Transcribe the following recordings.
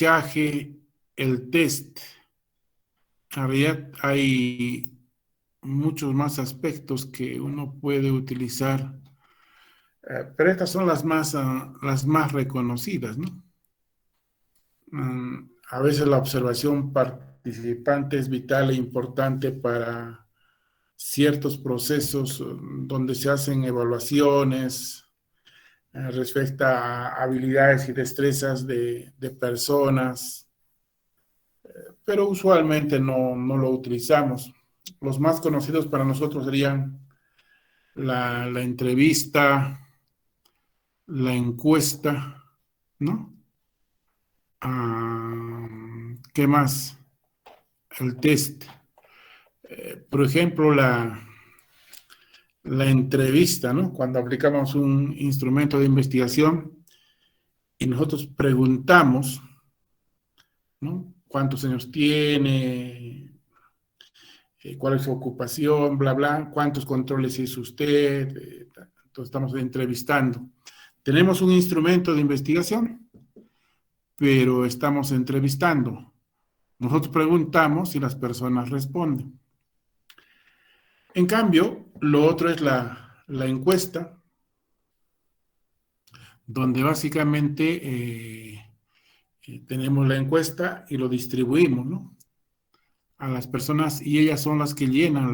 encaje el test. En realidad hay muchos más aspectos que uno puede utilizar, pero estas son las más reconocidas, ¿no? A veces la observación participante es vital e importante para ciertos procesos donde se hacen evaluaciones respecto a habilidades y destrezas de personas, pero usualmente no lo utilizamos. Los más conocidos para nosotros serían la entrevista, la encuesta, ¿no? ¿Qué más? El test. Por ejemplo, la entrevista, ¿no? Cuando aplicamos un instrumento de investigación y nosotros preguntamos, ¿no? ¿Cuántos años tiene? ¿Cuál es su ocupación? Bla, bla. ¿Cuántos controles hizo usted? Entonces estamos entrevistando. Tenemos un instrumento de investigación, pero estamos entrevistando. Nosotros preguntamos y las personas responden. En cambio, lo otro es la encuesta, donde básicamente tenemos la encuesta y lo distribuimos, ¿no? A las personas y ellas son las que llenan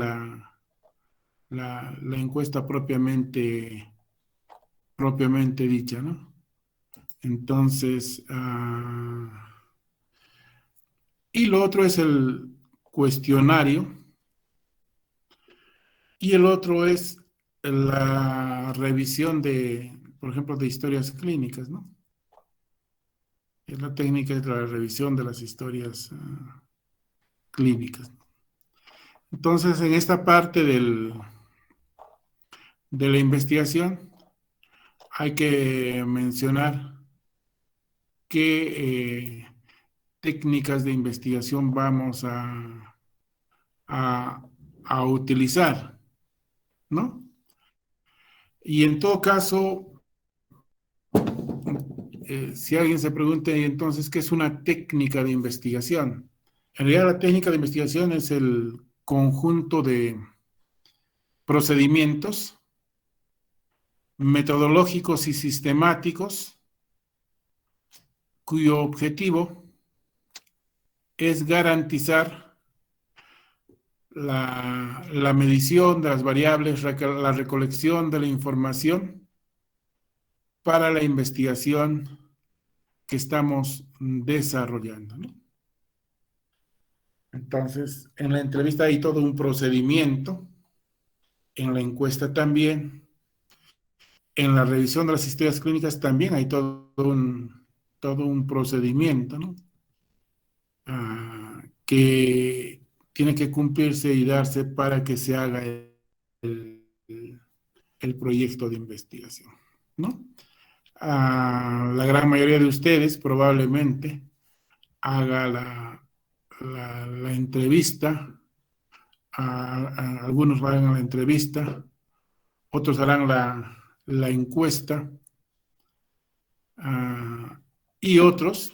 la encuesta propiamente dicha, ¿no? Entonces, y lo otro es el cuestionario y el otro es la revisión por ejemplo, de historias clínicas, ¿no? Es la técnica de la revisión de las historias clínicas. Entonces, en esta parte de la investigación, hay que mencionar qué técnicas de investigación vamos a, a utilizar, ¿no? Y en todo caso, si alguien se pregunta entonces, ¿qué es una técnica de investigación? En realidad, la técnica de investigación es el conjunto de procedimientos metodológicos y sistemáticos cuyo objetivo es garantizar la medición de las variables, la recolección de la información para la investigación que estamos desarrollando, ¿no? Entonces, en la entrevista hay todo un procedimiento, en la encuesta también, en la revisión de las historias clínicas también hay todo un procedimiento, ¿no? Que tiene que cumplirse y darse para que se haga el, el proyecto de investigación, ¿no? La gran mayoría de ustedes probablemente haga la entrevista, algunos harán la entrevista, otros harán la encuesta, y otros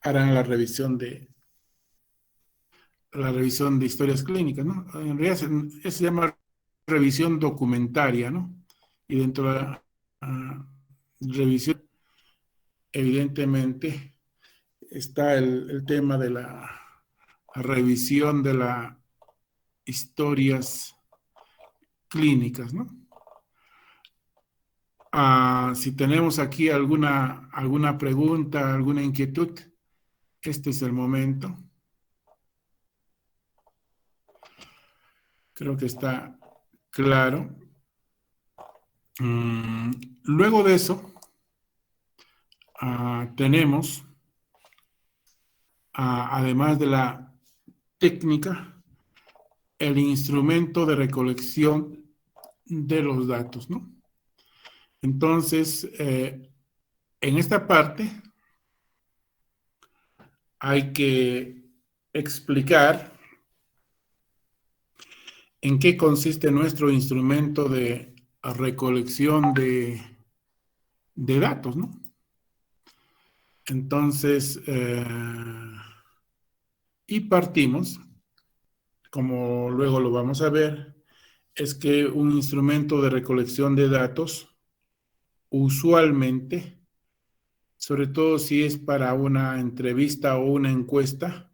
harán la revisión de historias clínicas, ¿no? En realidad se llama revisión documentaria, ¿no? Y dentro de la revisión, evidentemente, está el tema de la revisión de las historias clínicas, ¿no? Si tenemos aquí alguna pregunta, alguna inquietud, este es el momento. Creo que está claro. Luego de eso, tenemos, además de la técnica, el instrumento de recolección de los datos, ¿no? Entonces, en esta parte hay que explicar en qué consiste nuestro instrumento de recolección de datos, ¿no? Entonces, y partimos, como luego lo vamos a ver, es que un instrumento de recolección de datos, usualmente, sobre todo si es para una entrevista o una encuesta,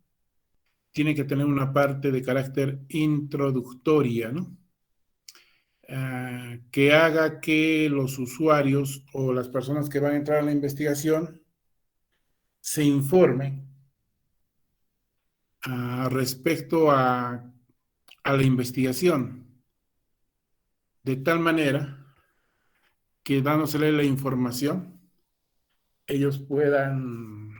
tiene que tener una parte de carácter introductoria, ¿no? Que haga que los usuarios o las personas que van a entrar a la investigación se informen respecto a la investigación, de tal manera que dándosele la información, ellos puedan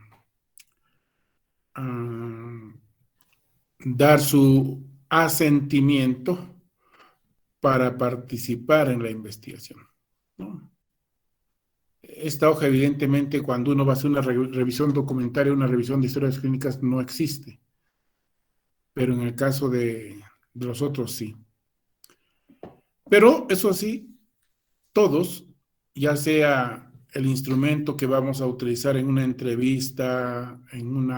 uh, dar su asentimiento para participar en la investigación, ¿no? Esta hoja, evidentemente, cuando uno va a hacer una revisión documentaria, una revisión de historias clínicas, no existe, pero en el caso de los otros sí. Pero eso sí, todos, ya sea el instrumento que vamos a utilizar en una entrevista, en,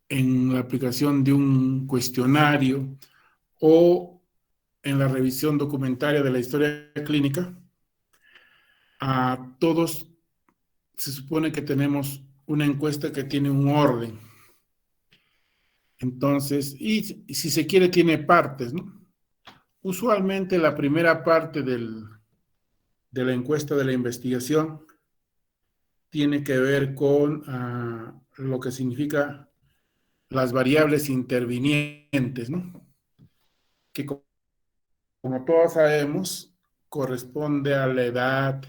en la aplicación de un cuestionario o en la revisión documentaria de la historia clínica, a todos se supone que tenemos una encuesta que tiene un orden. Entonces, y si se quiere, tiene partes, ¿no? Usualmente la primera parte de la encuesta de la investigación tiene que ver con lo que significa las variables intervinientes, ¿no? Que como todos sabemos, corresponde a la edad,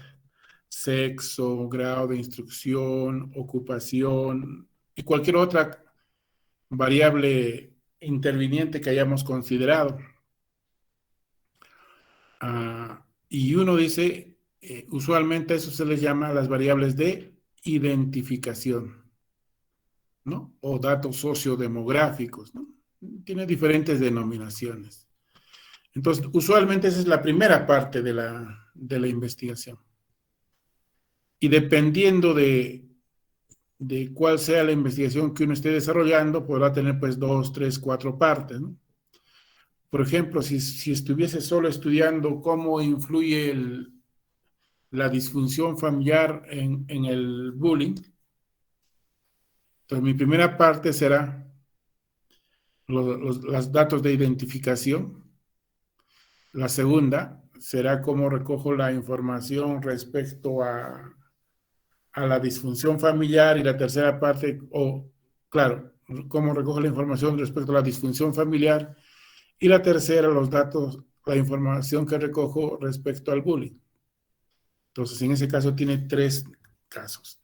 sexo, grado de instrucción, ocupación y cualquier otra variable interviniente que hayamos considerado. Y uno dice, usualmente eso se les llama las variables de identificación, ¿no? O datos sociodemográficos, ¿no? Tiene diferentes denominaciones. Entonces, usualmente esa es la primera parte de la investigación. Y dependiendo de cuál sea la investigación que uno esté desarrollando, podrá tener pues 2, 3, 4 partes, ¿no? Por ejemplo, si estuviese solo estudiando cómo influye la disfunción familiar en el bullying, entonces mi primera parte será los datos de identificación. La segunda será cómo recojo la información respecto a la disfunción familiar, y la tercera parte, claro, cómo recojo la información respecto a la disfunción familiar, y la tercera, los datos, la información que recojo respecto al bullying. Entonces, en ese caso tiene 3 casos.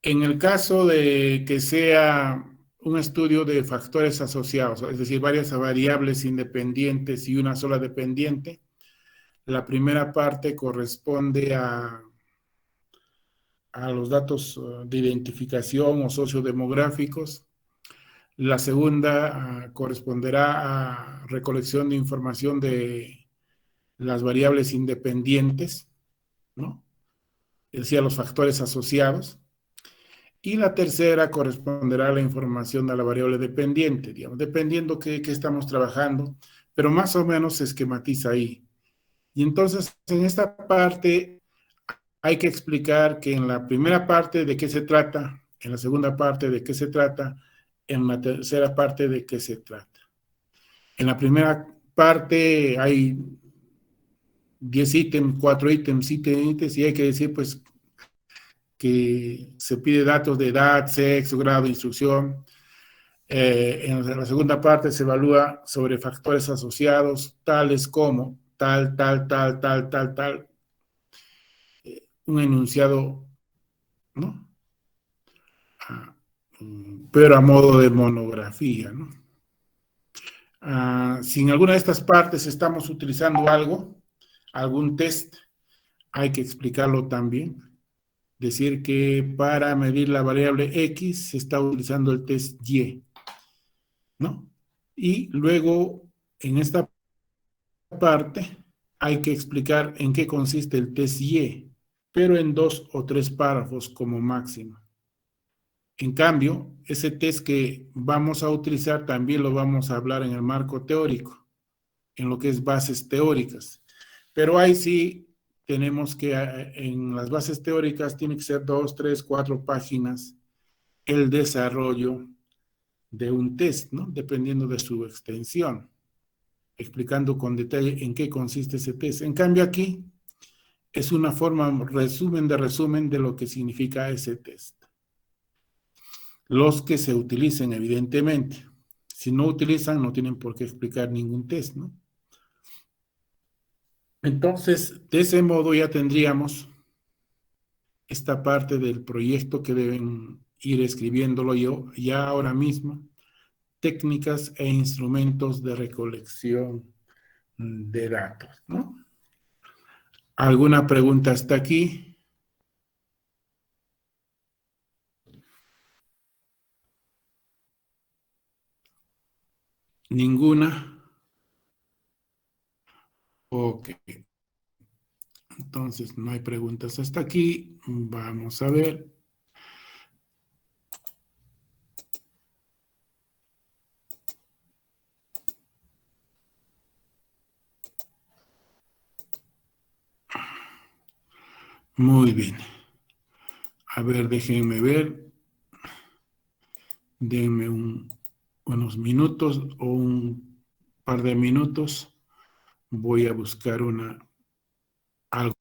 En el caso de que sea un estudio de factores asociados, es decir, varias variables independientes y una sola dependiente, la primera parte corresponde a los datos de identificación o sociodemográficos. La segunda corresponderá a recolección de información de las variables independientes, ¿no? Es decir, a los factores asociados. Y la tercera corresponderá a la información de la variable dependiente, digamos, dependiendo qué estamos trabajando, pero más o menos se esquematiza ahí. Y entonces, en esta parte hay que explicar que en la primera parte de qué se trata, en la segunda parte de qué se trata, en la tercera parte de qué se trata. En la primera parte hay 10 ítems, 4 ítems, 7 ítems, y hay que decir, pues, que se pide datos de edad, sexo, grado de instrucción. En la segunda parte se evalúa sobre factores asociados, tales como tal, tal, tal, tal, tal, tal, un enunciado, ¿no? Pero a modo de monografía, ¿no? Si en alguna de estas partes estamos utilizando algún test, hay que explicarlo también. Decir que para medir la variable X se está utilizando el test Y, ¿no? Y luego, en esta parte, hay que explicar en qué consiste el test Y. pero en 2 o 3 párrafos como máximo. En cambio, ese test que vamos a utilizar también lo vamos a hablar en el marco teórico, en lo que es bases teóricas. Pero ahí sí tenemos que, en las bases teóricas, tiene que ser 2, 3, 4 páginas el desarrollo de un test, ¿no? Dependiendo de su extensión, explicando con detalle en qué consiste ese test. En cambio, aquí es una forma resumen de lo que significa ese test. Los que se utilicen, evidentemente. Si no utilizan, no tienen por qué explicar ningún test, ¿no? Entonces, de ese modo ya tendríamos esta parte del proyecto que deben ir escribiéndolo yo ya ahora mismo, técnicas e instrumentos de recolección de datos, ¿no? ¿Alguna pregunta hasta aquí? ¿Ninguna? Ok. Entonces, no hay preguntas hasta aquí. Vamos a ver. Muy bien. A ver, déjenme ver. Denme unos minutos o un par de minutos. Voy a buscar algo.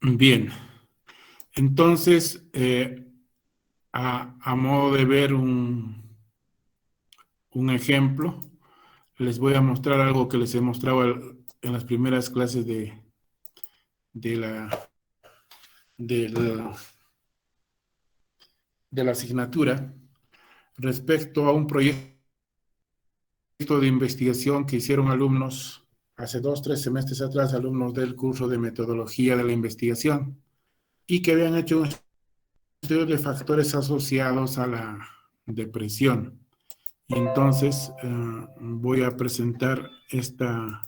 Bien, entonces, a modo de ver un ejemplo, les voy a mostrar algo que les he mostrado en las primeras clases de la, de la, de la asignatura respecto a un proyecto de investigación que hicieron alumnos hace 2, 3 semestres atrás, alumnos del curso de metodología de la investigación, y que habían hecho un estudio de factores asociados a la depresión. Y entonces voy a presentar esta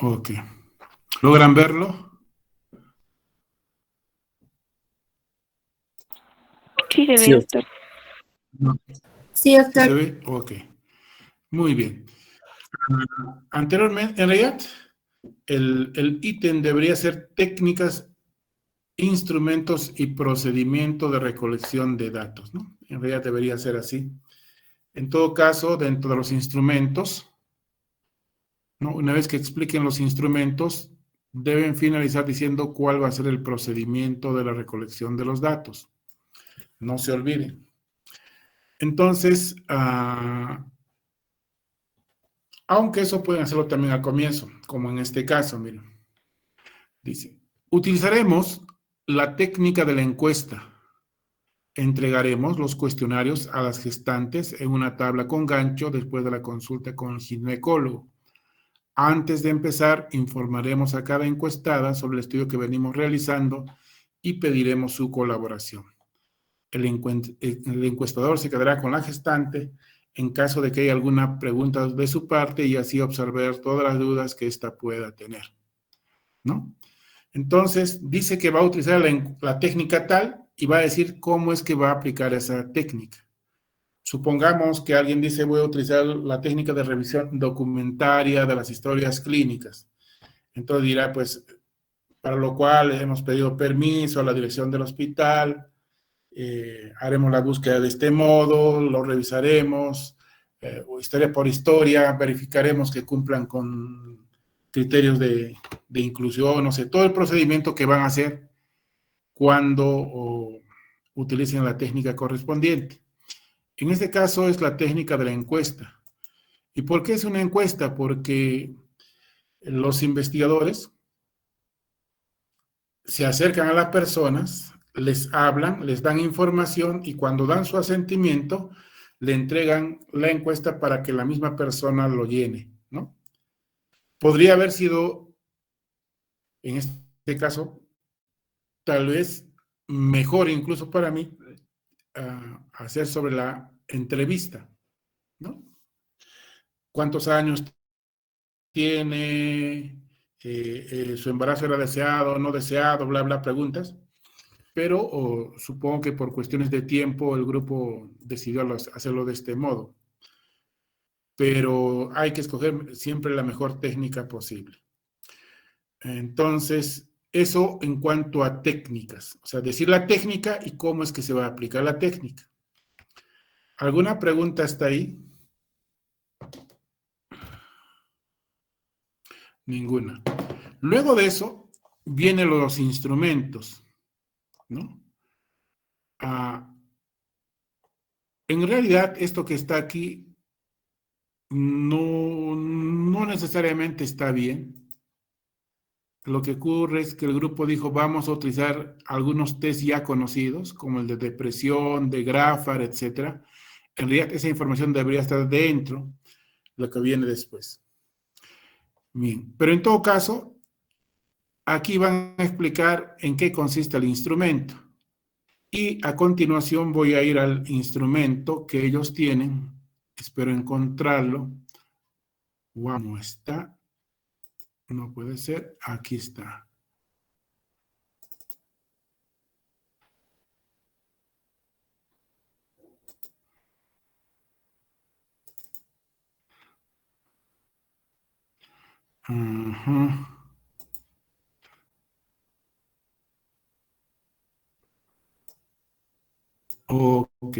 Ok. ¿Logran verlo? Sí, se Sí, ve, doctor. No. Sí, ¿Se doctor. ve? Ok. Muy bien. Anteriormente, en realidad, el ítem debería ser técnicas, instrumentos y procedimiento de recolección de datos, ¿no? En realidad debería ser así. En todo caso, dentro de los instrumentos, ¿no? Una vez que expliquen los instrumentos, deben finalizar diciendo cuál va a ser el procedimiento de la recolección de los datos. No se olviden. Entonces, aunque eso pueden hacerlo también al comienzo, como en este caso, miren. Dice, utilizaremos la técnica de la encuesta. Entregaremos los cuestionarios a las gestantes en una tabla con gancho después de la consulta con el ginecólogo. Antes de empezar, informaremos a cada encuestada sobre el estudio que venimos realizando y pediremos su colaboración. El encuestador se quedará con la gestante en caso de que haya alguna pregunta de su parte y así observar todas las dudas que ésta pueda tener, ¿no? Entonces, dice que va a utilizar la técnica tal y va a decir cómo es que va a aplicar esa técnica. Supongamos que alguien dice, voy a utilizar la técnica de revisión documentaria de las historias clínicas. Entonces dirá, pues, para lo cual hemos pedido permiso a la dirección del hospital, haremos la búsqueda de este modo, lo revisaremos, historia por historia, verificaremos que cumplan con criterios de inclusión, no sé, todo el procedimiento que van a hacer cuando utilicen la técnica correspondiente. En este caso es la técnica de la encuesta. ¿Y por qué es una encuesta? Porque los investigadores se acercan a las personas, les hablan, les dan información y cuando dan su asentimiento, le entregan la encuesta para que la misma persona lo llene, ¿no? Podría haber sido, en este caso, tal vez mejor incluso para mí, hacer sobre la entrevista, ¿no? ¿Cuántos años tiene? Su embarazo era deseado, no deseado, bla, bla, preguntas. Pero supongo que por cuestiones de tiempo el grupo decidió hacerlo de este modo. Pero hay que escoger siempre la mejor técnica posible. Entonces, eso en cuanto a técnicas, o sea, decir la técnica y cómo es que se va a aplicar la técnica. ¿Alguna pregunta hasta ahí? Ninguna. Luego de eso, vienen los instrumentos, ¿no? En realidad, esto que está aquí no necesariamente está bien. Lo que ocurre es que el grupo dijo, vamos a utilizar algunos test ya conocidos, como el de depresión, de Grafar, etc. En realidad, esa información debería estar dentro, lo que viene después. Bien, pero en todo caso, aquí van a explicar en qué consiste el instrumento. Y a continuación voy a ir al instrumento que ellos tienen. Espero encontrarlo. Wow, no está. No puede ser. Aquí está. Ajá. Ok.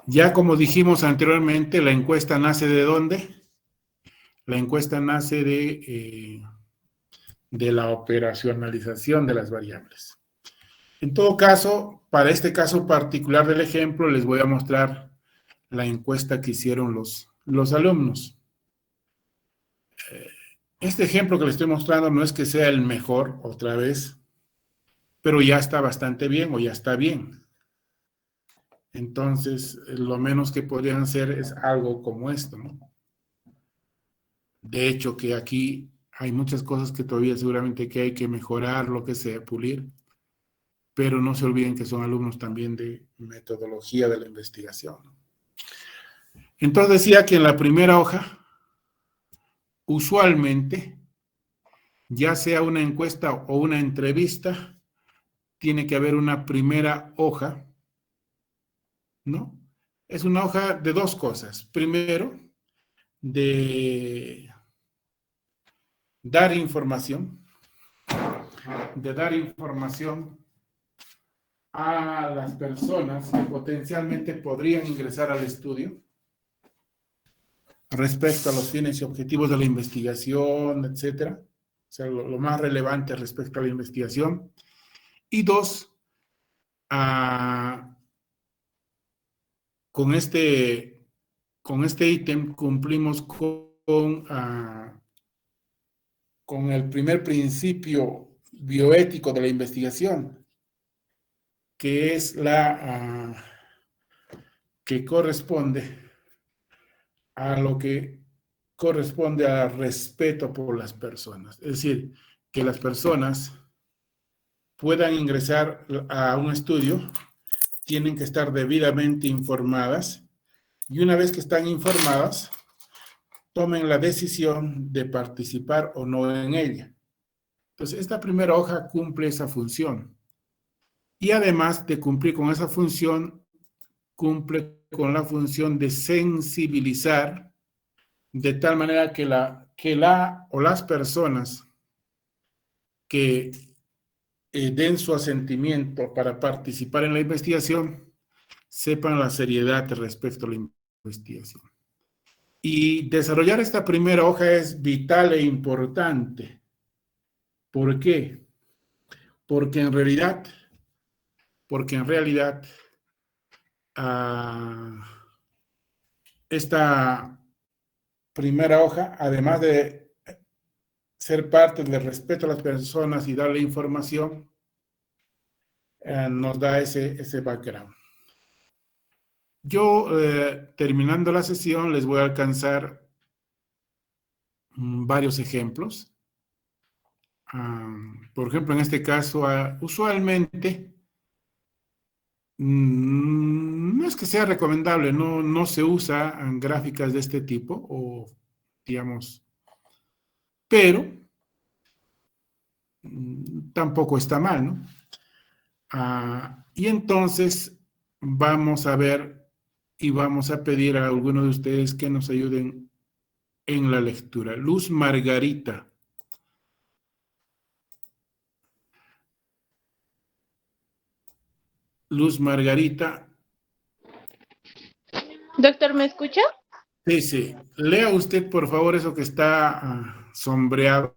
Ya como dijimos anteriormente, la encuesta nace ¿de dónde? La encuesta nace de la operacionalización de las variables. En todo caso, para este caso particular del ejemplo, les voy a mostrar la encuesta que hicieron los alumnos. Este ejemplo que les estoy mostrando no es que sea el mejor, otra vez, pero ya está bastante bien o ya está bien. Entonces, lo menos que podrían hacer es algo como esto, ¿no? De hecho, que aquí hay muchas cosas que todavía seguramente que hay que mejorar, lo que sea, pulir, pero no se olviden que son alumnos también de metodología de la investigación, ¿no? Entonces decía que en la primera hoja, usualmente, ya sea una encuesta o una entrevista, tiene que haber una primera hoja, ¿no? Es una hoja de dos cosas. Primero, de dar información, a las personas que potencialmente podrían ingresar al estudio respecto a los fines y objetivos de la investigación, etcétera. O sea, lo más relevante respecto a la investigación. Y dos, con este ítem cumplimos con el primer principio bioético de la investigación, que es que corresponde a lo que corresponde al respeto por las personas. Es decir, que las personas puedan ingresar a un estudio, tienen que estar debidamente informadas, y una vez que están informadas, tomen la decisión de participar o no en ella. Entonces, esta primera hoja cumple esa función. Y además de cumplir con esa función, cumple con la función de sensibilizar de tal manera que la o las personas que den su asentimiento para participar en la investigación sepan la seriedad respecto a la investigación. Y desarrollar esta primera hoja es vital e importante. ¿Por qué? Porque en realidad, esta primera hoja, además de ser parte del respeto a las personas y darle información, nos da ese background. Yo, terminando la sesión, les voy a alcanzar varios ejemplos. Por ejemplo, en este caso, usualmente, no es que sea recomendable, no se usa gráficas de este tipo, o digamos, pero tampoco está mal, ¿no? Y entonces vamos a ver y vamos a pedir a algunos de ustedes que nos ayuden en la lectura. Luz Margarita. Luz Margarita. Doctor, ¿me escucha? Sí, sí. Lea usted, por favor, eso que está sombreado.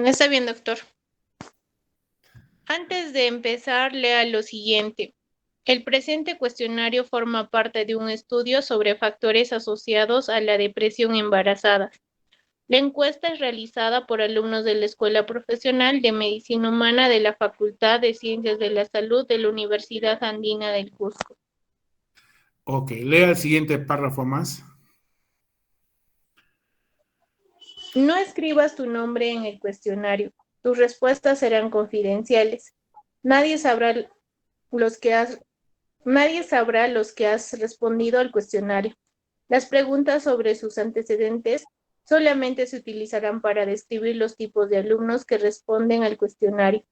Está bien, doctor. Antes de empezar, lea lo siguiente. El presente cuestionario forma parte de un estudio sobre factores asociados a la depresión embarazada. La encuesta es realizada por alumnos de la Escuela Profesional de Medicina Humana de la Facultad de Ciencias de la Salud de la Universidad Andina del Cusco. Ok, lea el siguiente párrafo más. No escribas tu nombre en el cuestionario. Tus respuestas serán confidenciales. Nadie sabrá los que has respondido al cuestionario. Las preguntas sobre sus antecedentes solamente se utilizarán para describir los tipos de alumnos que responden al cuestionario.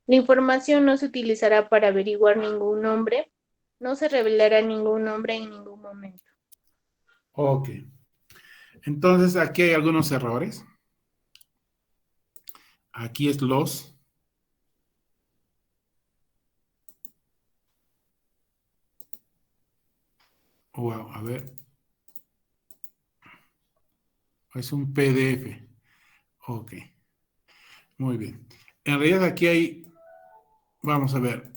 La información no se utilizará para averiguar ningún nombre. No se revelará ningún nombre en ningún momento. Ok. Entonces, aquí hay algunos errores. Aquí es los. Wow, a ver. Es un PDF. Ok. Muy bien. En realidad aquí hay, vamos a ver.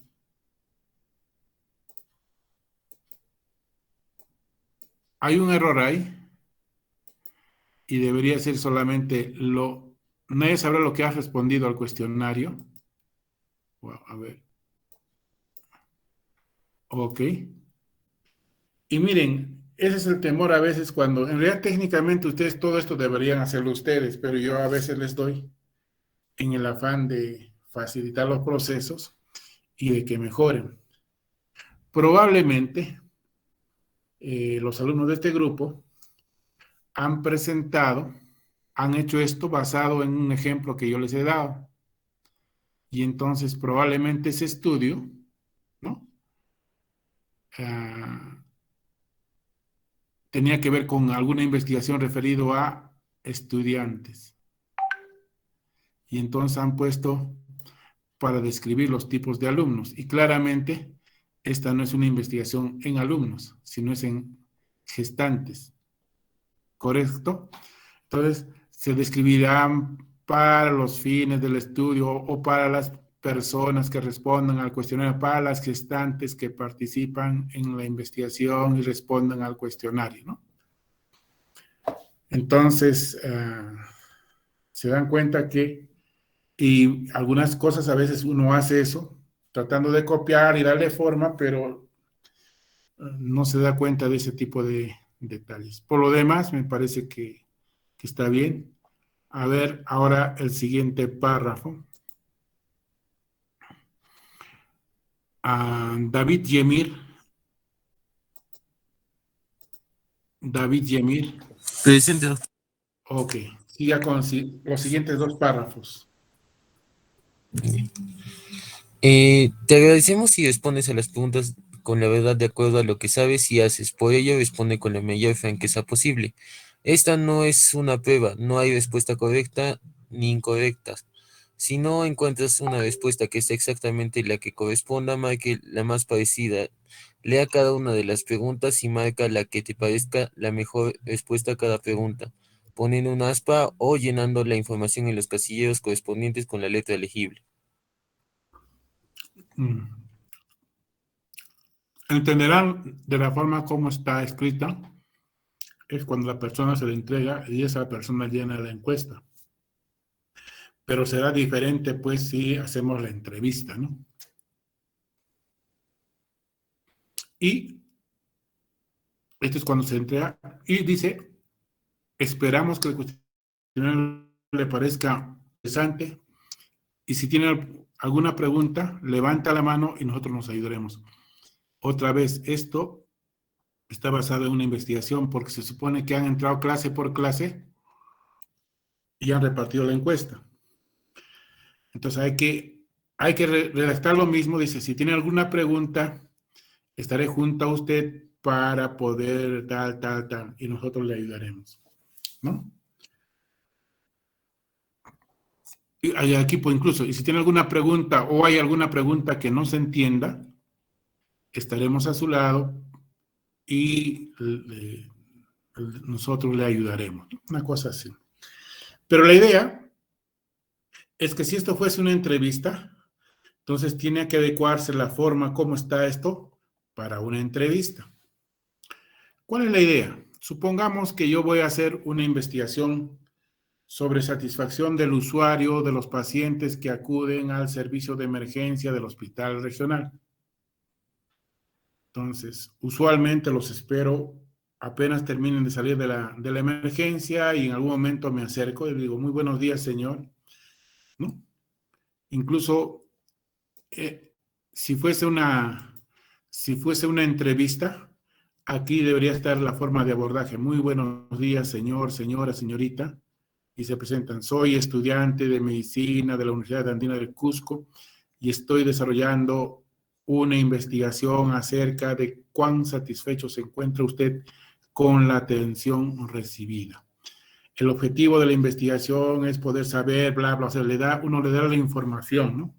Hay un error ahí. Y debería ser solamente nadie sabrá lo que has respondido al cuestionario. Wow, a ver. Ok. Y miren, ese es el temor a veces cuando, en realidad técnicamente ustedes todo esto deberían hacerlo ustedes, pero yo a veces les doy en el afán de facilitar los procesos y de que mejoren. Probablemente los alumnos de este grupo han hecho esto basado en un ejemplo que yo les he dado. Y entonces probablemente ese estudio, ¿no? Tenía que ver con alguna investigación referido a estudiantes. Y entonces han puesto para describir los tipos de alumnos. Y claramente esta no es una investigación en alumnos, sino es en gestantes. ¿Correcto? Entonces, se describirán para los fines del estudio o para las personas que respondan al cuestionario, para las gestantes que participan en la investigación y respondan al cuestionario, ¿no? Entonces, se dan cuenta que, y algunas cosas a veces uno hace eso, tratando de copiar y darle forma, pero no se da cuenta de ese tipo de detalles. Por lo demás, me parece que está bien. A ver, ahora el siguiente párrafo. David Yemir. David Yemir. Presente, doctor. Ok, siga con los siguientes dos párrafos. Te agradecemos si respondes a las preguntas con la verdad de acuerdo a lo que sabes y haces. Por ello, responde con la mayor franqueza posible. Esta no es una prueba, no hay respuesta correcta ni incorrecta. Si no encuentras una respuesta que sea exactamente la que corresponda, marque la más parecida. Lea cada una de las preguntas y marca la que te parezca la mejor respuesta a cada pregunta, poniendo un aspa o llenando la información en los casilleros correspondientes con la letra legible. Entenderán de la forma como está escrita, es cuando la persona se le entrega y esa persona llena la encuesta. Pero será diferente, pues, si hacemos la entrevista, ¿no? Y esto es cuando se entrega y dice, esperamos que el cuestionario le parezca interesante y si tiene alguna pregunta, levanta la mano y nosotros nos ayudaremos. Otra vez, esto está basado en una investigación porque se supone que han entrado clase por clase y han repartido la encuesta. Entonces hay que redactar lo mismo. Dice, si tiene alguna pregunta, estaré junto a usted para poder tal, y nosotros le ayudaremos, ¿no? Y hay equipo incluso, y si tiene alguna pregunta o hay alguna pregunta que no se entienda, estaremos a su lado y nosotros le ayudaremos. Una cosa así. Pero la idea es que si esto fuese una entrevista, entonces tiene que adecuarse la forma como está esto para una entrevista. ¿Cuál es la idea? Supongamos que yo voy a hacer una investigación sobre satisfacción del usuario de los pacientes que acuden al servicio de emergencia del hospital regional. Entonces, usualmente los espero apenas terminen de salir de la emergencia y en algún momento me acerco y digo, muy buenos días, señor, ¿no? Incluso, si fuese una entrevista, aquí debería estar la forma de abordaje. Muy buenos días, señor, señora, señorita. Y se presentan, soy estudiante de medicina de la Universidad Andina del Cusco y estoy desarrollando una investigación acerca de cuán satisfecho se encuentra usted con la atención recibida. El objetivo de la investigación es poder saber, bla, bla, o sea, uno le da la información, ¿no?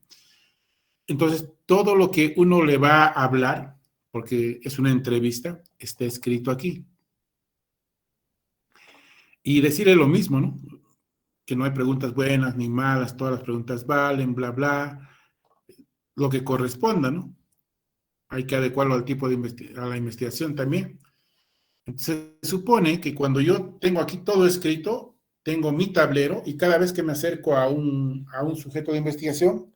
Entonces, todo lo que uno le va a hablar, porque es una entrevista, está escrito aquí. Y decirle lo mismo, ¿no? Que no hay preguntas buenas ni malas, todas las preguntas valen, bla, bla, lo que corresponda, ¿no? Hay que adecuarlo al tipo de a la investigación también. Entonces, se supone que cuando yo tengo aquí todo escrito, tengo mi tablero y cada vez que me acerco a un sujeto de investigación,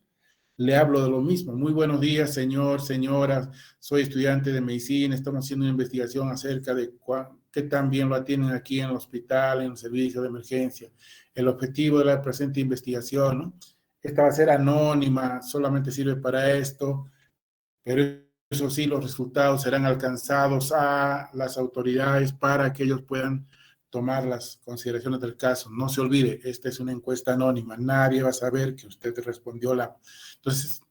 le hablo de lo mismo. Muy buenos días, señor, señora, soy estudiante de medicina, estamos haciendo una investigación acerca de qué tan bien lo atienden aquí en el hospital, en el servicio de emergencia. El objetivo de la presente investigación, ¿no? Esta va a ser anónima, solamente sirve para esto, pero eso sí, los resultados serán alcanzados a las autoridades para que ellos puedan tomar las consideraciones del caso. No se olvide, esta es una encuesta anónima, nadie va a saber que usted respondió la... Entonces,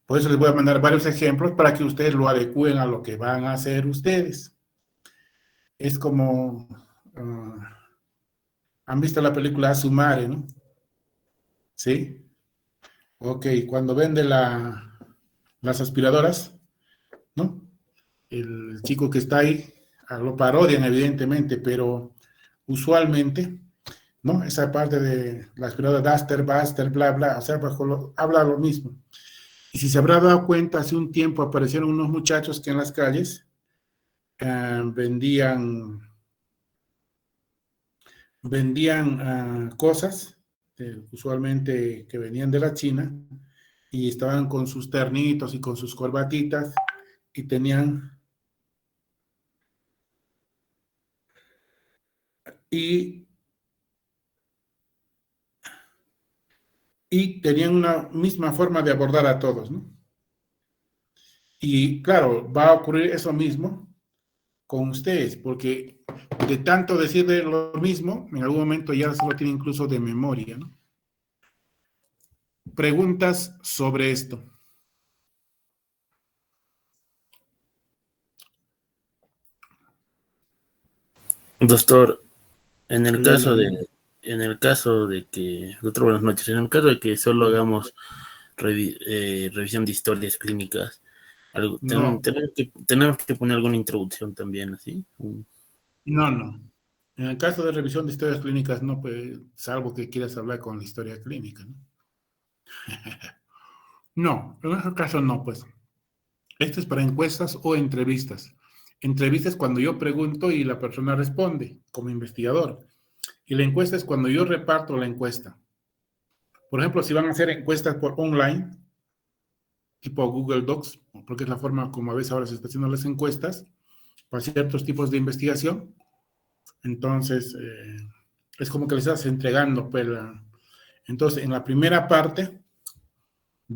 por eso les voy a mandar varios ejemplos para que ustedes lo adecúen a lo que van a hacer ustedes. Es como... ¿han visto la película Sumare, no? ¿Sí? Ok, cuando vende las aspiradoras, ¿no? El chico que está ahí, lo parodian evidentemente, pero usualmente, ¿no? Esa parte de la aspiradora Duster, Buster, bla, bla, o sea, habla lo mismo. Y si se habrá dado cuenta, hace un tiempo aparecieron unos muchachos que en las calles vendían cosas, usualmente que venían de la China, y estaban con sus ternitos y con sus corbatitas, y tenían una misma forma de abordar a todos, ¿no? Y claro, va a ocurrir eso mismo con ustedes, porque de tanto decirle lo mismo, en algún momento ya se lo tiene incluso de memoria, ¿no? Preguntas sobre esto. Doctor, en el caso Dígame. de, en el caso de que, doctor, buenas noches, en el caso de que solo hagamos revisión de historias clínicas, No, tenemos que poner alguna introducción también, ¿así? no. En el caso de revisión de historias clínicas, no, pues, salvo que quieras hablar con la historia clínica, ¿no? No, en ese caso no, pues. Esto es para encuestas o entrevistas. Entrevistas cuando yo pregunto y la persona responde como investigador. Y la encuesta es cuando yo reparto la encuesta. Por ejemplo, si van a hacer encuestas por online, tipo Google Docs, porque es la forma como a veces ahora se están haciendo las encuestas para ciertos tipos de investigación, entonces es como que les estás entregando. Pues, entonces, en la primera parte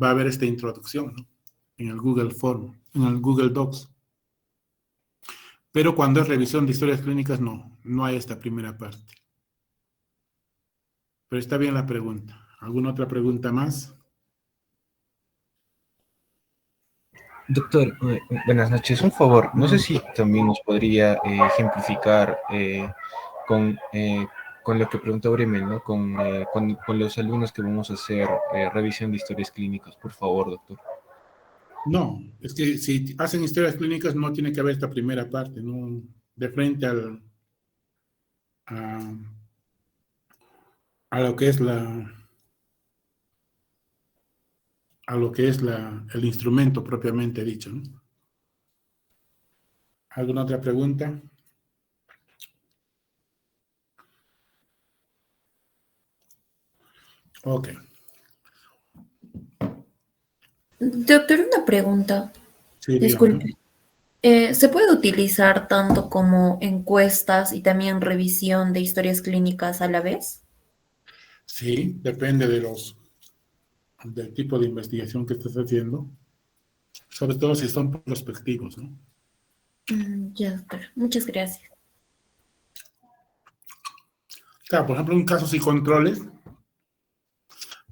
va a haber esta introducción, ¿no? En el Google Form, en el Google Docs. Pero cuando es revisión de historias clínicas, no hay esta primera parte. Pero está bien la pregunta. ¿Alguna otra pregunta más? Doctor, buenas noches. Un favor, no sé si también nos podría ejemplificar con, eh, con lo que preguntó Bremel, ¿no? Con los alumnos que vamos a hacer revisión de historias clínicas, por favor, doctor. No, es que si hacen historias clínicas no tiene que haber esta primera parte, ¿no? De frente a, a lo que es el instrumento propiamente dicho, ¿no? ¿Alguna otra pregunta? Ok. Doctor, una pregunta. Sí, dígame. Disculpe. ¿Se puede utilizar tanto como encuestas y también revisión de historias clínicas a la vez? Sí, depende del tipo de investigación que estés haciendo, sobre todo si son prospectivos, ¿no? Ya, doctor. Muchas gracias. Claro, por ejemplo, en casos y controles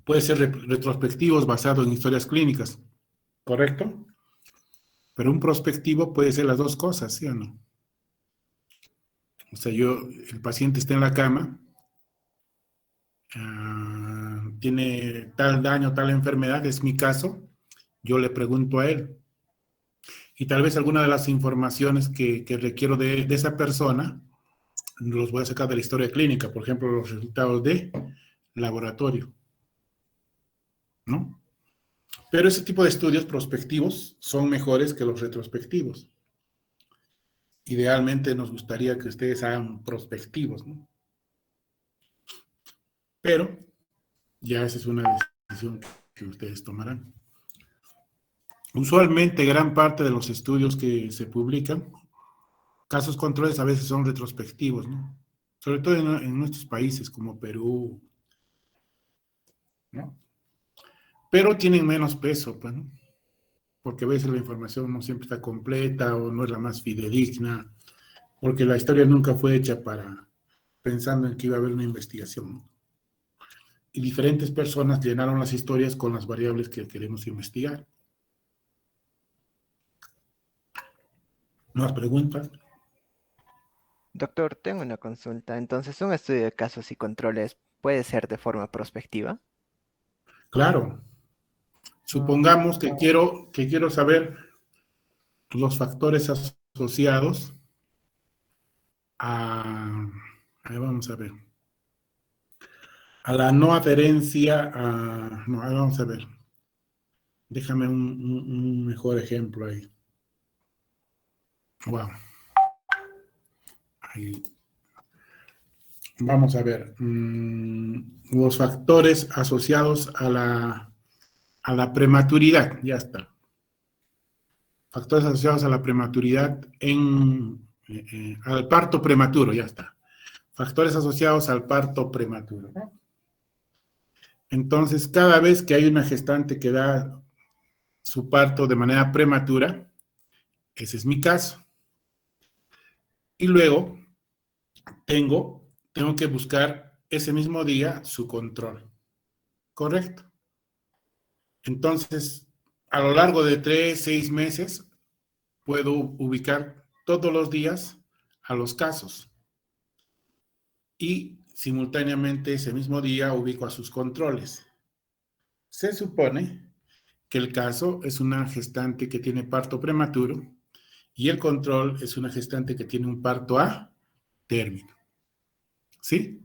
puede ser retrospectivos basados en historias clínicas, ¿correcto? Pero un prospectivo puede ser las dos cosas, ¿sí o no? O sea, el paciente está en la cama, tiene tal daño, tal enfermedad, es mi caso, yo le pregunto a él. Y tal vez alguna de las informaciones que requiero de esa persona, los voy a sacar de la historia clínica, por ejemplo, los resultados de laboratorio, ¿no? Pero ese tipo de estudios prospectivos son mejores que los retrospectivos. Idealmente nos gustaría que ustedes hagan prospectivos, ¿no? Pero ya esa es una decisión que ustedes tomarán. Usualmente gran parte de los estudios que se publican, casos controles a veces son retrospectivos, ¿no? Sobre todo en nuestros países como Perú, ¿no? Pero tienen menos peso, pues, ¿no? porque a veces la información no siempre está completa o no es la más fidedigna, porque la historia nunca fue hecha pensando en que iba a haber una investigación. Y diferentes personas llenaron las historias con las variables que queremos investigar. ¿Más preguntas? Doctor, tengo una consulta. Entonces, ¿un estudio de casos y controles puede ser de forma prospectiva? Claro. Supongamos que quiero saber los factores asociados ahí vamos a ver, a la no adherencia no, ahí vamos a ver. Déjame un mejor ejemplo ahí. Wow. Ahí. Vamos a ver. Los factores asociados a la prematuridad. Ya está. Factores asociados a la prematuridad al parto prematuro. Ya está. Factores asociados al parto prematuro. Entonces, cada vez que hay una gestante que da su parto de manera prematura, ese es mi caso. Y luego tengo que buscar ese mismo día su control. ¿Correcto? Entonces, a lo largo de 3, 6 meses, puedo ubicar todos los días a los casos. Y simultáneamente ese mismo día ubico a sus controles. Se supone que el caso es una gestante que tiene parto prematuro y el control es una gestante que tiene un parto a término. ¿Sí?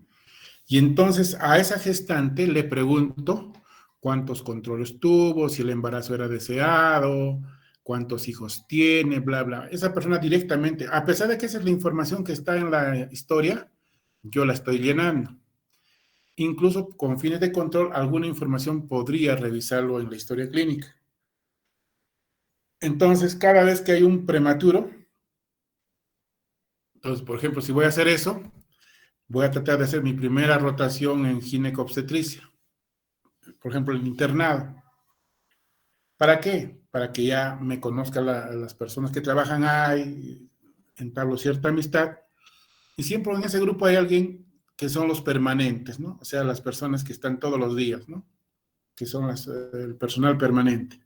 Y entonces a esa gestante le pregunto cuántos controles tuvo, si el embarazo era deseado, cuántos hijos tiene, bla, bla. Esa persona directamente, a pesar de que esa es la información que está en la historia, yo la estoy llenando. Incluso con fines de control, alguna información podría revisarlo en la historia clínica. Entonces, cada vez que hay un prematuro, entonces, por ejemplo, si voy a hacer eso, voy a tratar de hacer mi primera rotación en ginecobstetricia. Por ejemplo, el internado. ¿Para qué? Para que ya me conozcan las personas que trabajan ahí, entablo cierta amistad. Y siempre en ese grupo hay alguien que son los permanentes, ¿no? O sea, las personas que están todos los días, ¿no? Que son el personal permanente.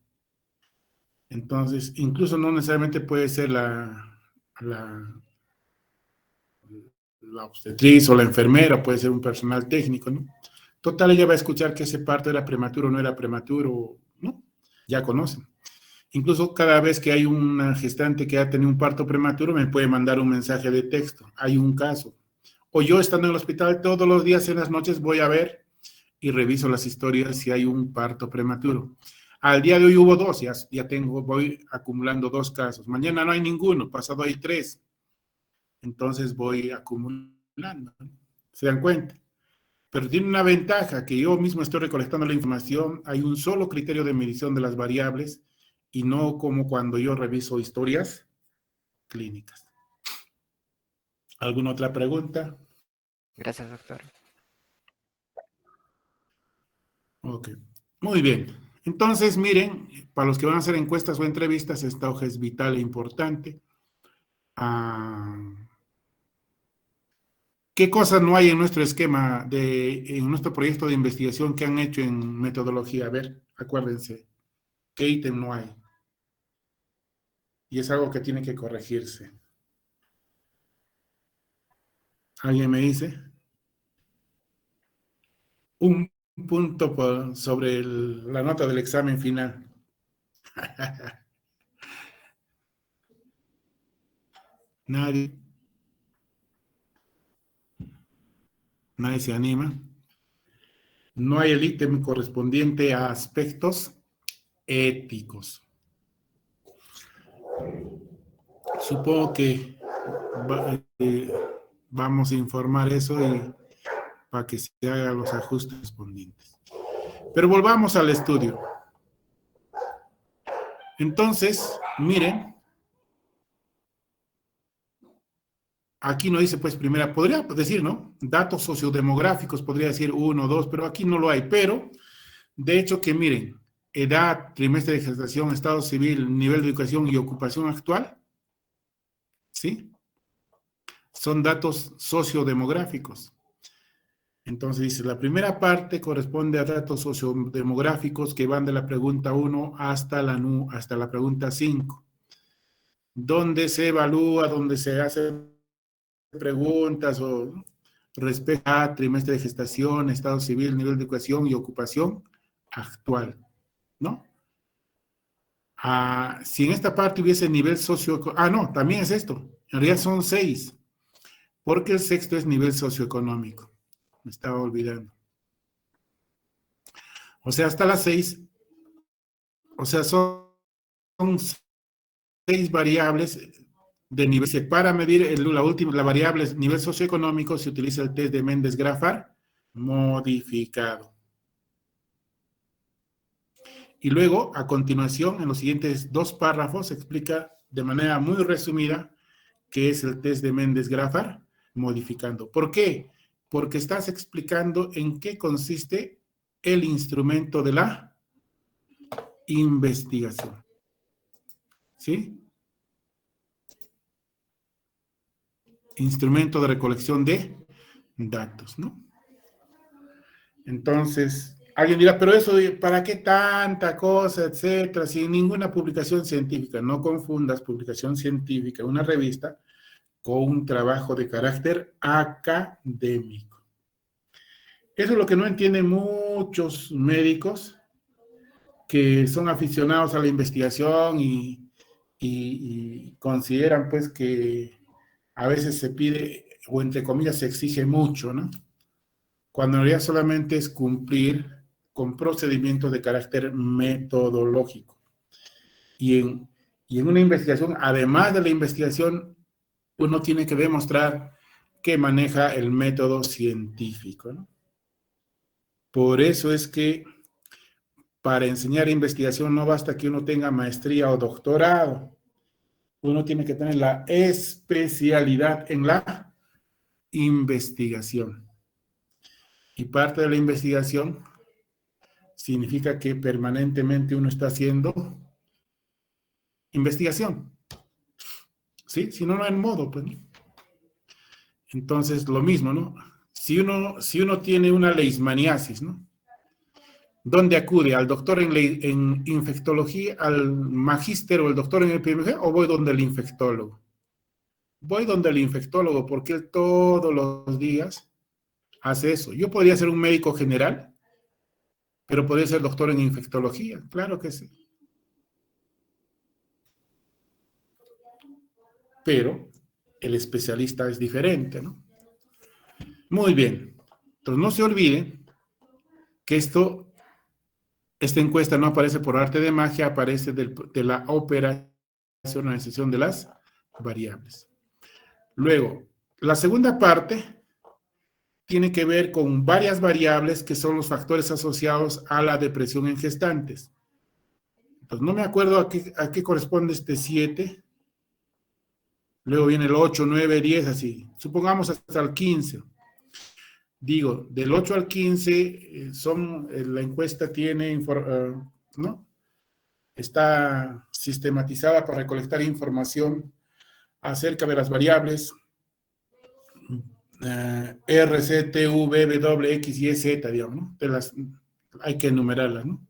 Entonces, incluso no necesariamente puede ser la obstetriz o la enfermera, puede ser un personal técnico, ¿no? Total, ella va a escuchar que ese parto era prematuro o no era prematuro, ¿no? Ya conocen. Incluso cada vez que hay una gestante que ha tenido un parto prematuro, me puede mandar un mensaje de texto. Hay un caso. O yo estando en el hospital todos los días en las noches voy a ver y reviso las historias si hay un parto prematuro. Al día de hoy hubo 2, voy acumulando 2 casos. Mañana no hay ninguno, pasado hay 3. Entonces voy acumulando. ¿Se dan cuenta? Pero tiene una ventaja, que yo mismo estoy recolectando la información, hay un solo criterio de medición de las variables y no como cuando yo reviso historias clínicas. ¿Alguna otra pregunta? Gracias, doctor. Ok, muy bien. Entonces, miren, para los que van a hacer encuestas o entrevistas, esta hoja es vital e importante. ¿Qué cosas no hay en nuestro esquema, en nuestro proyecto de investigación que han hecho en metodología? A ver, acuérdense, ¿qué ítem no hay? Y es algo que tiene que corregirse. ¿Alguien me dice? Un punto sobre la nota del examen final. Nadie. Nadie se anima. No hay el ítem correspondiente a aspectos éticos. Supongo que vamos a informar eso para que se hagan los ajustes correspondientes. Pero volvamos al estudio. Entonces, miren, aquí no dice pues primera, podría decir, ¿no? Datos sociodemográficos, podría decir 1, 2, pero aquí no lo hay. Pero, de hecho que miren, edad, trimestre de gestación, estado civil, nivel de educación y ocupación actual, ¿sí? Son datos sociodemográficos. Entonces dice, la primera parte corresponde a datos sociodemográficos que van de la pregunta 1 hasta la pregunta 5, donde se evalúa, donde se hacen preguntas o respecto a trimestre de gestación, estado civil, nivel de educación y ocupación actual, ¿no? Si en esta parte hubiese nivel socioeconómico, no, también es esto, en realidad son 6, porque el sexto es nivel socioeconómico, me estaba olvidando. O sea, hasta las 6, o sea, son 6 variables de nivel. Para medir la variable nivel socioeconómico se utiliza el test de Méndez-Graffar modificado. Y luego, a continuación, en los siguientes 2 párrafos, se explica de manera muy resumida qué es el test de Méndez-Graffar modificando. ¿Por qué? Porque estás explicando en qué consiste el instrumento de la investigación. ¿Sí? Instrumento de recolección de datos, ¿no? Entonces, alguien dirá, pero eso, ¿para qué tanta cosa, etcétera? Sin ninguna publicación científica. No confundas publicación científica, una revista, con un trabajo de carácter académico. Eso es lo que no entienden muchos médicos que son aficionados a la investigación y consideran, pues, que a veces se pide, o entre comillas, se exige mucho, ¿no? Cuando en realidad solamente es cumplir con procedimientos de carácter metodológico. Y en una investigación, además de la investigación, uno tiene que demostrar que maneja el método científico, ¿no? Por eso es que para enseñar investigación no basta que uno tenga maestría o doctorado. Uno tiene que tener la especialidad en la investigación. Y parte de la investigación significa que permanentemente uno está haciendo investigación. ¿Sí? Si no, no hay modo, pues. Entonces, lo mismo, ¿no? Si uno tiene una leishmaniasis, ¿no? ¿Dónde acude? ¿Al doctor en infectología, al magíster o el doctor en epidemiología, o voy donde el infectólogo? Voy donde el infectólogo porque él todos los días hace eso. Yo podría ser un médico general, pero podría ser doctor en infectología, claro que sí. Pero el especialista es diferente, ¿no? Muy bien. Entonces, no se olviden que esta encuesta no aparece por arte de magia, aparece de la operacionalización de las variables. Luego, la segunda parte tiene que ver con varias variables que son los factores asociados a la depresión en gestantes. Entonces, no me acuerdo a qué corresponde este 7. Luego viene el 8, 9, 10, así. Supongamos hasta el 15. Digo, del 8 al 15 la encuesta tiene, ¿no? Está sistematizada para recolectar información acerca de las variables R, C, T, V, W, X, Y, Z, digamos, ¿no? Hay que enumerarlas, ¿no?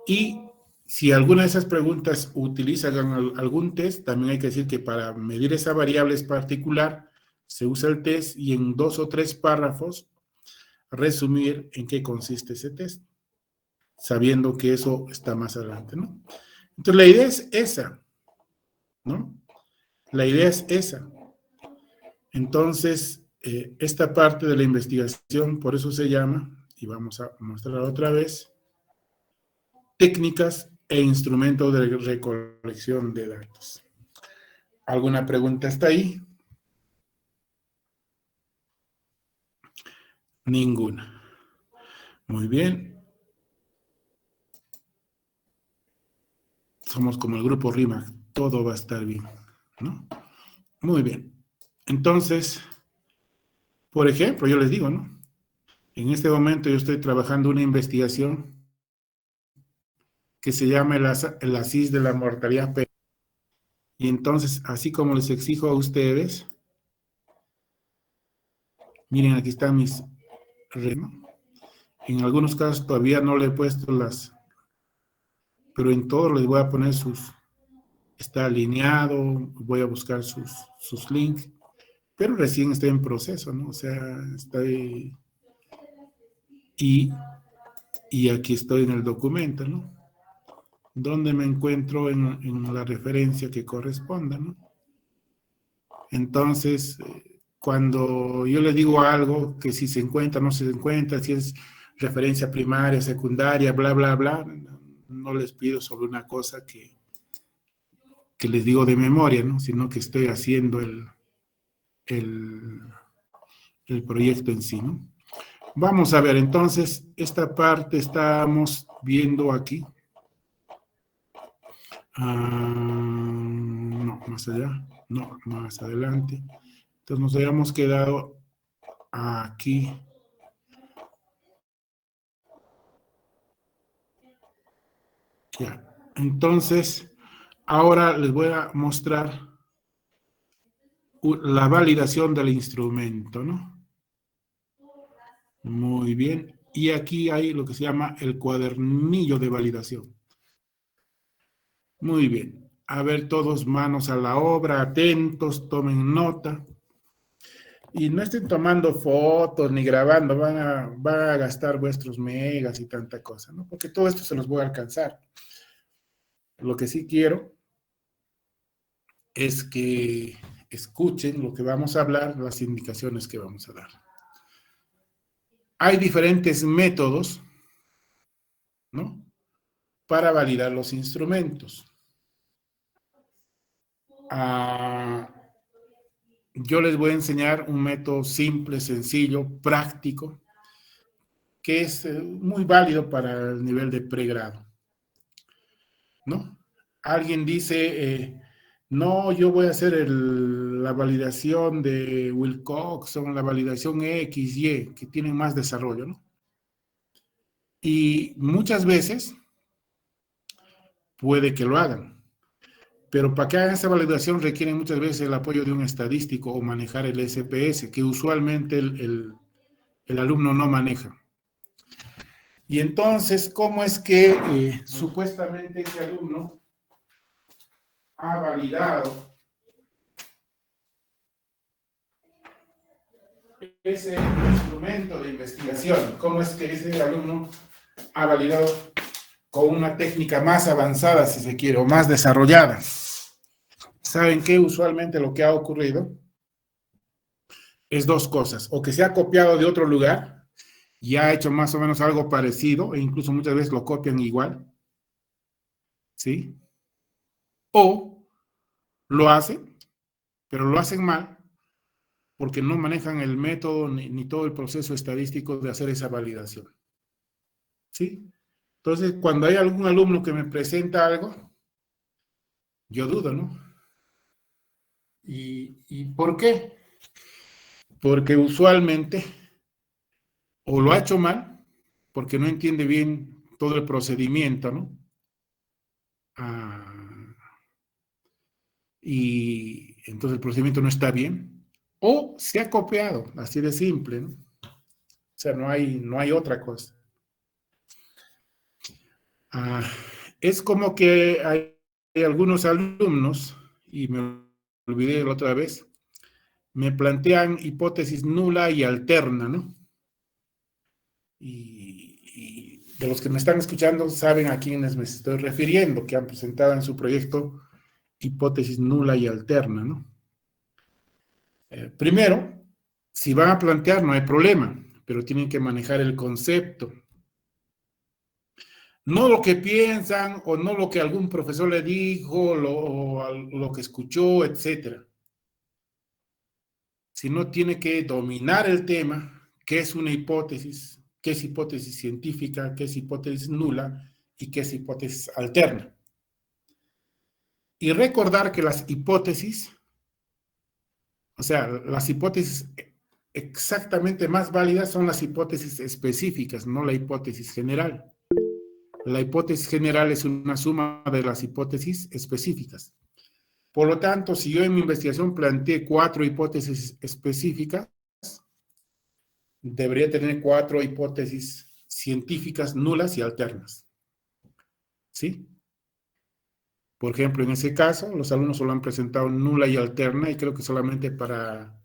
Y si alguna de esas preguntas utilizan algún test, también hay que decir que para medir esa variable es particular, se usa el test y en 2 o 3 párrafos resumir en qué consiste ese test, sabiendo que eso está más adelante, ¿no? Entonces la idea es esa, ¿no? La idea es esa. Entonces, esta parte de la investigación, por eso se llama, y vamos a mostrar otra vez, técnicas e instrumentos de recolección de datos. ¿Alguna pregunta hasta ahí? Ninguna. Muy bien. Somos como el grupo RIMAC, todo va a estar bien, ¿no? Muy bien. Entonces, por ejemplo, yo les digo, ¿no? En este momento yo estoy trabajando una investigación que se llama el ASIS de la mortalidad. Y entonces, así como les exijo a ustedes, miren, aquí están mis... En algunos casos todavía no le he puesto las... Pero en todos les voy a poner sus... Está alineado, voy a buscar sus links, pero recién estoy en proceso, ¿no? O sea, estoy... Y aquí estoy en el documento, ¿no? Donde me encuentro en la referencia que corresponda, ¿no? Entonces, cuando yo le digo algo, que si se encuentra, no se encuentra, si es referencia primaria, secundaria, bla, bla, bla, no les pido sobre una cosa que les digo de memoria, ¿no? Sino que estoy haciendo el proyecto en sí, ¿no? Vamos a ver, entonces, esta parte estamos viendo aquí. No, más allá, no, más adelante. Entonces nos habíamos quedado aquí. Ya. Entonces, ahora les voy a mostrar la validación del instrumento, ¿no? Muy bien. Y aquí hay lo que se llama el cuadernillo de validación. Muy bien. A ver, todos manos a la obra, atentos, tomen nota. Y no estén tomando fotos ni grabando, van a gastar vuestros megas y tanta cosa, ¿no? Porque todo esto se los voy a alcanzar. Lo que sí quiero es que escuchen lo que vamos a hablar, las indicaciones que vamos a dar. Hay diferentes métodos, ¿no? Para validar los instrumentos. Yo les voy a enseñar un método simple, sencillo, práctico, que es muy válido para el nivel de pregrado, ¿no? Alguien dice, no, yo voy a hacer la validación de Wilcox o la validación X, Y, que tienen más desarrollo, ¿no? Y muchas veces puede que lo hagan, pero para que hagan esa validación requieren muchas veces el apoyo de un estadístico o manejar el SPS, que usualmente el alumno no maneja. Y entonces, ¿cómo es que supuestamente ese alumno ha validado ese instrumento de investigación? ¿Cómo es que ese alumno ha validado con una técnica más avanzada, si se quiere, o más desarrollada? ¿Saben qué? Usualmente lo que ha ocurrido es dos cosas. O que se ha copiado de otro lugar y ha hecho más o menos algo parecido, e incluso muchas veces lo copian igual, ¿sí? O lo hacen, pero lo hacen mal, porque no manejan el método ni todo el proceso estadístico de hacer esa validación, ¿sí? Entonces, cuando hay algún alumno que me presenta algo, yo dudo, ¿no? ¿Y por qué? Porque usualmente o lo ha hecho mal, porque no entiende bien todo el procedimiento, ¿no? Y entonces el procedimiento no está bien, o se ha copiado, así de simple, ¿no? O sea, no hay otra cosa. Es como que hay algunos alumnos, y me olvidé la otra vez, me plantean hipótesis nula y alterna, ¿no? Y de los que me están escuchando saben a quiénes me estoy refiriendo, que han presentado en su proyecto hipótesis nula y alterna, ¿no? Primero, si van a plantear no hay problema, pero tienen que manejar el concepto. No lo que piensan o no lo que algún profesor le dijo, lo que escuchó, etcétera. Sino tiene que dominar el tema, qué es una hipótesis, qué es hipótesis científica, qué es hipótesis nula y qué es hipótesis alterna. Y recordar que las hipótesis, o sea, las hipótesis exactamente más válidas son las hipótesis específicas, no la hipótesis general. La hipótesis general es una suma de las hipótesis específicas. Por lo tanto, si yo en mi investigación planteé 4 hipótesis específicas, debería tener 4 hipótesis científicas nulas y alternas. ¿Sí? Por ejemplo, en ese caso, los alumnos solo han presentado nula y alterna, y creo que solamente para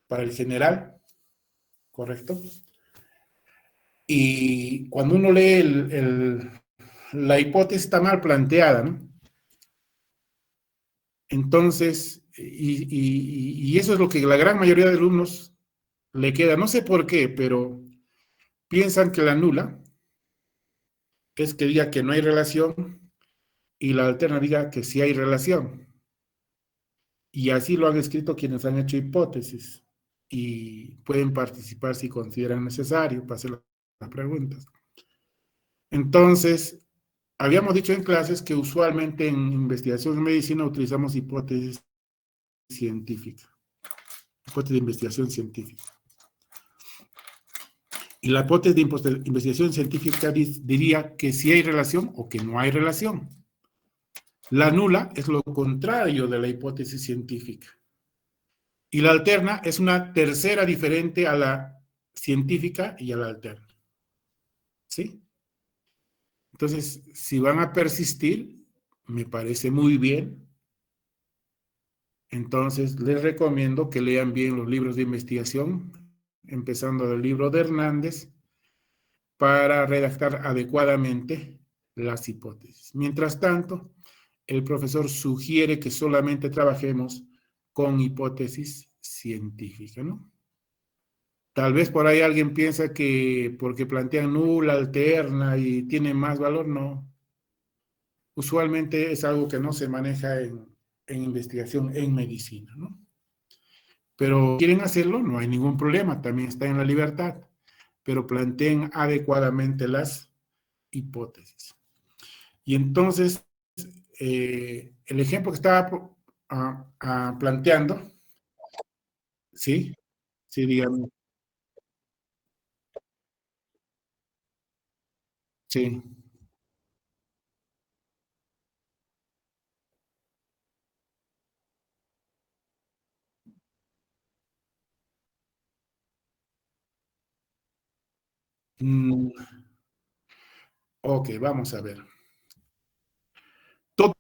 el general, ¿correcto? Y cuando uno lee la hipótesis está mal planteada, ¿no? Entonces, y eso es lo que la gran mayoría de alumnos le queda, no sé por qué, pero piensan que la nula es que diga que no hay relación y la alterna diga que sí hay relación. Y así lo han escrito quienes han hecho hipótesis y pueden participar si consideran necesario para hacer las preguntas. Entonces, habíamos dicho en clases que usualmente en investigación en medicina utilizamos hipótesis científica, hipótesis de investigación científica. Y la hipótesis de investigación científica diría que sí hay relación o que no hay relación. La nula es lo contrario de la hipótesis científica. Y la alterna es una tercera diferente a la científica y a la alterna. ¿Sí? Entonces, si van a persistir, me parece muy bien. Entonces, les recomiendo que lean bien los libros de investigación, empezando del libro de Hernández, para redactar adecuadamente las hipótesis. Mientras tanto, el profesor sugiere que solamente trabajemos con hipótesis científica, ¿no? Tal vez por ahí alguien piensa que porque plantean nula, alterna y tiene más valor, no. Usualmente es algo que no se maneja en investigación en medicina, ¿no? Pero quieren hacerlo, no hay ningún problema, también está en la libertad, pero planteen adecuadamente las hipótesis. Y entonces, el ejemplo que estaba planteando, ¿sí? Sí, dígame. Sí. Mm, ok, vamos a ver. Todo,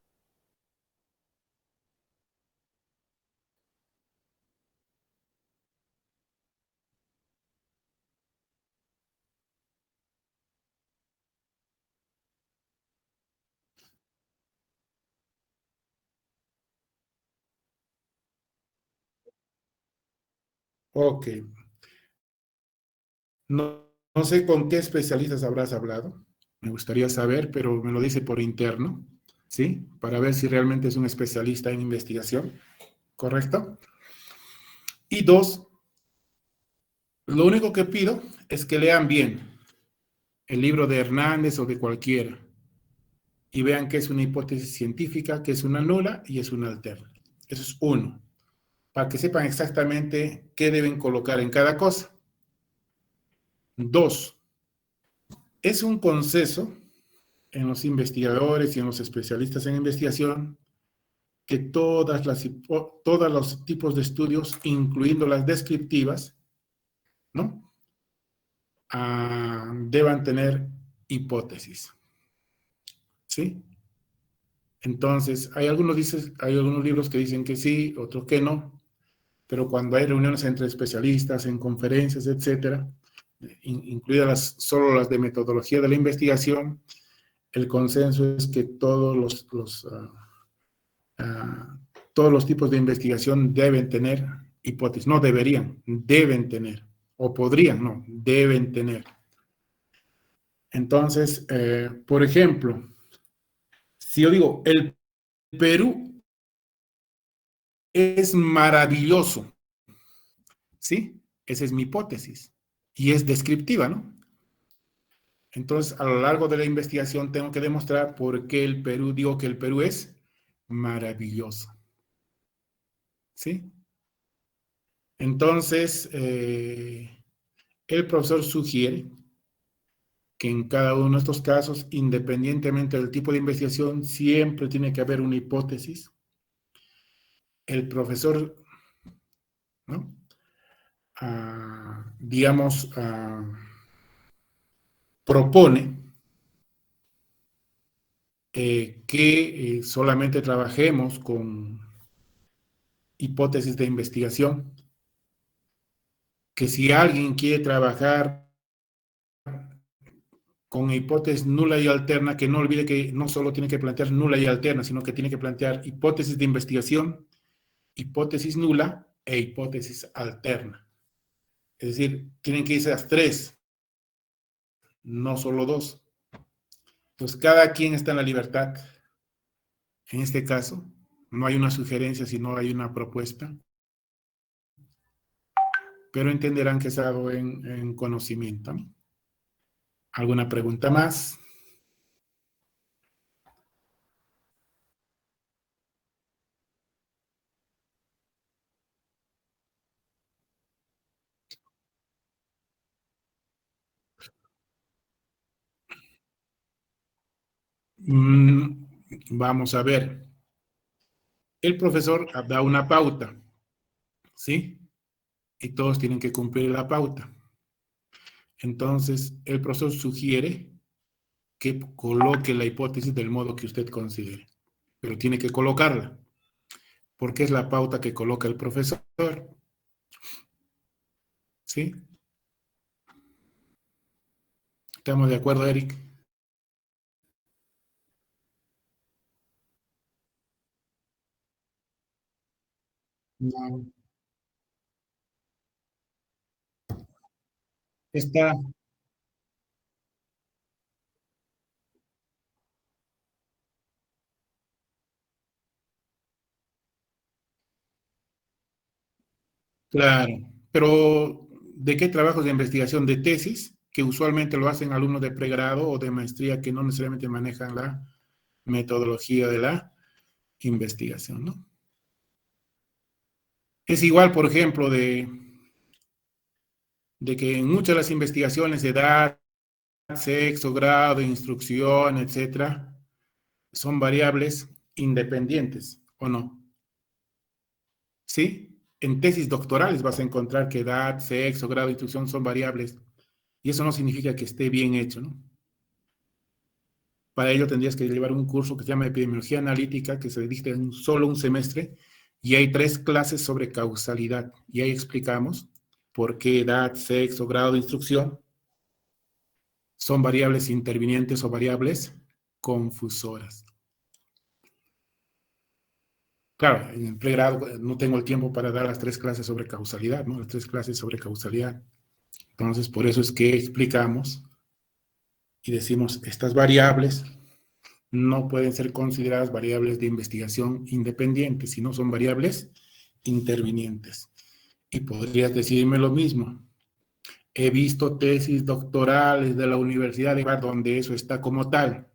ok. No sé con qué especialistas habrás hablado. Me gustaría saber, pero me lo dice por interno, ¿sí? Para ver si realmente es un especialista en investigación, ¿correcto? Y 2, lo único que pido es que lean bien el libro de Hernández o de cualquiera y vean qué es una hipótesis científica, qué es una nula y es una alterna. Eso es 1, para que sepan exactamente qué deben colocar en cada cosa. 2, es un consenso en los investigadores y en los especialistas en investigación que todos los tipos de estudios, incluyendo las descriptivas, ¿no? Deban tener hipótesis, ¿sí? Entonces, hay algunos libros que dicen que sí, otros que no, pero cuando hay reuniones entre especialistas, en conferencias, etcétera, incluidas solo las de metodología de la investigación, el consenso es que todos todos los tipos de investigación deben tener hipótesis, no deberían, deben tener, o podrían, no, deben tener. Entonces, por ejemplo, si yo digo, el Perú es maravilloso, ¿sí? Esa es mi hipótesis, y es descriptiva, ¿no? Entonces, a lo largo de la investigación tengo que demostrar por qué digo que el Perú es maravilloso, ¿sí? Entonces, el profesor sugiere que en cada uno de estos casos, independientemente del tipo de investigación, siempre tiene que haber una hipótesis. El profesor, ¿no? Digamos, propone que solamente trabajemos con hipótesis de investigación, que si alguien quiere trabajar con hipótesis nula y alterna, que no olvide que no solo tiene que plantear nula y alterna, sino que tiene que plantear hipótesis de investigación, hipótesis nula e hipótesis alterna. Es decir, tienen que irse las tres, no solo dos. Entonces, cada quien está en la libertad. En este caso, no hay una sugerencia, sino hay una propuesta. Pero entenderán que es algo en conocimiento. ¿Alguna pregunta más? Vamos a ver. El profesor da una pauta, ¿sí? Y todos tienen que cumplir la pauta. Entonces, el profesor sugiere que coloque la hipótesis del modo que usted considere, pero tiene que colocarla, porque es la pauta que coloca el profesor, ¿sí? ¿Estamos de acuerdo, Eric? No. Está claro, pero ¿de qué trabajos de investigación? De tesis, que usualmente lo hacen alumnos de pregrado o de maestría que no necesariamente manejan la metodología de la investigación, ¿no? Es igual, por ejemplo, de que en muchas de las investigaciones de edad, sexo, grado, instrucción, etcétera, son variables independientes, ¿o no? ¿Sí? En tesis doctorales vas a encontrar que edad, sexo, grado de instrucción son variables, y eso no significa que esté bien hecho, ¿no? Para ello tendrías que llevar un curso que se llama Epidemiología Analítica, que se dicta en solo un semestre, y hay 3 clases sobre causalidad, y ahí explicamos por qué edad, sexo, grado de instrucción son variables intervinientes o variables confusoras. Claro, en el pregrado no tengo el tiempo para dar las 3 clases sobre causalidad, ¿no? Las 3 clases sobre causalidad. Entonces, por eso es que explicamos y decimos, estas variables no pueden ser consideradas variables de investigación independientes, sino son variables intervinientes. Y podrías decirme lo mismo. He visto tesis doctorales de la Universidad de Harvard donde eso está como tal.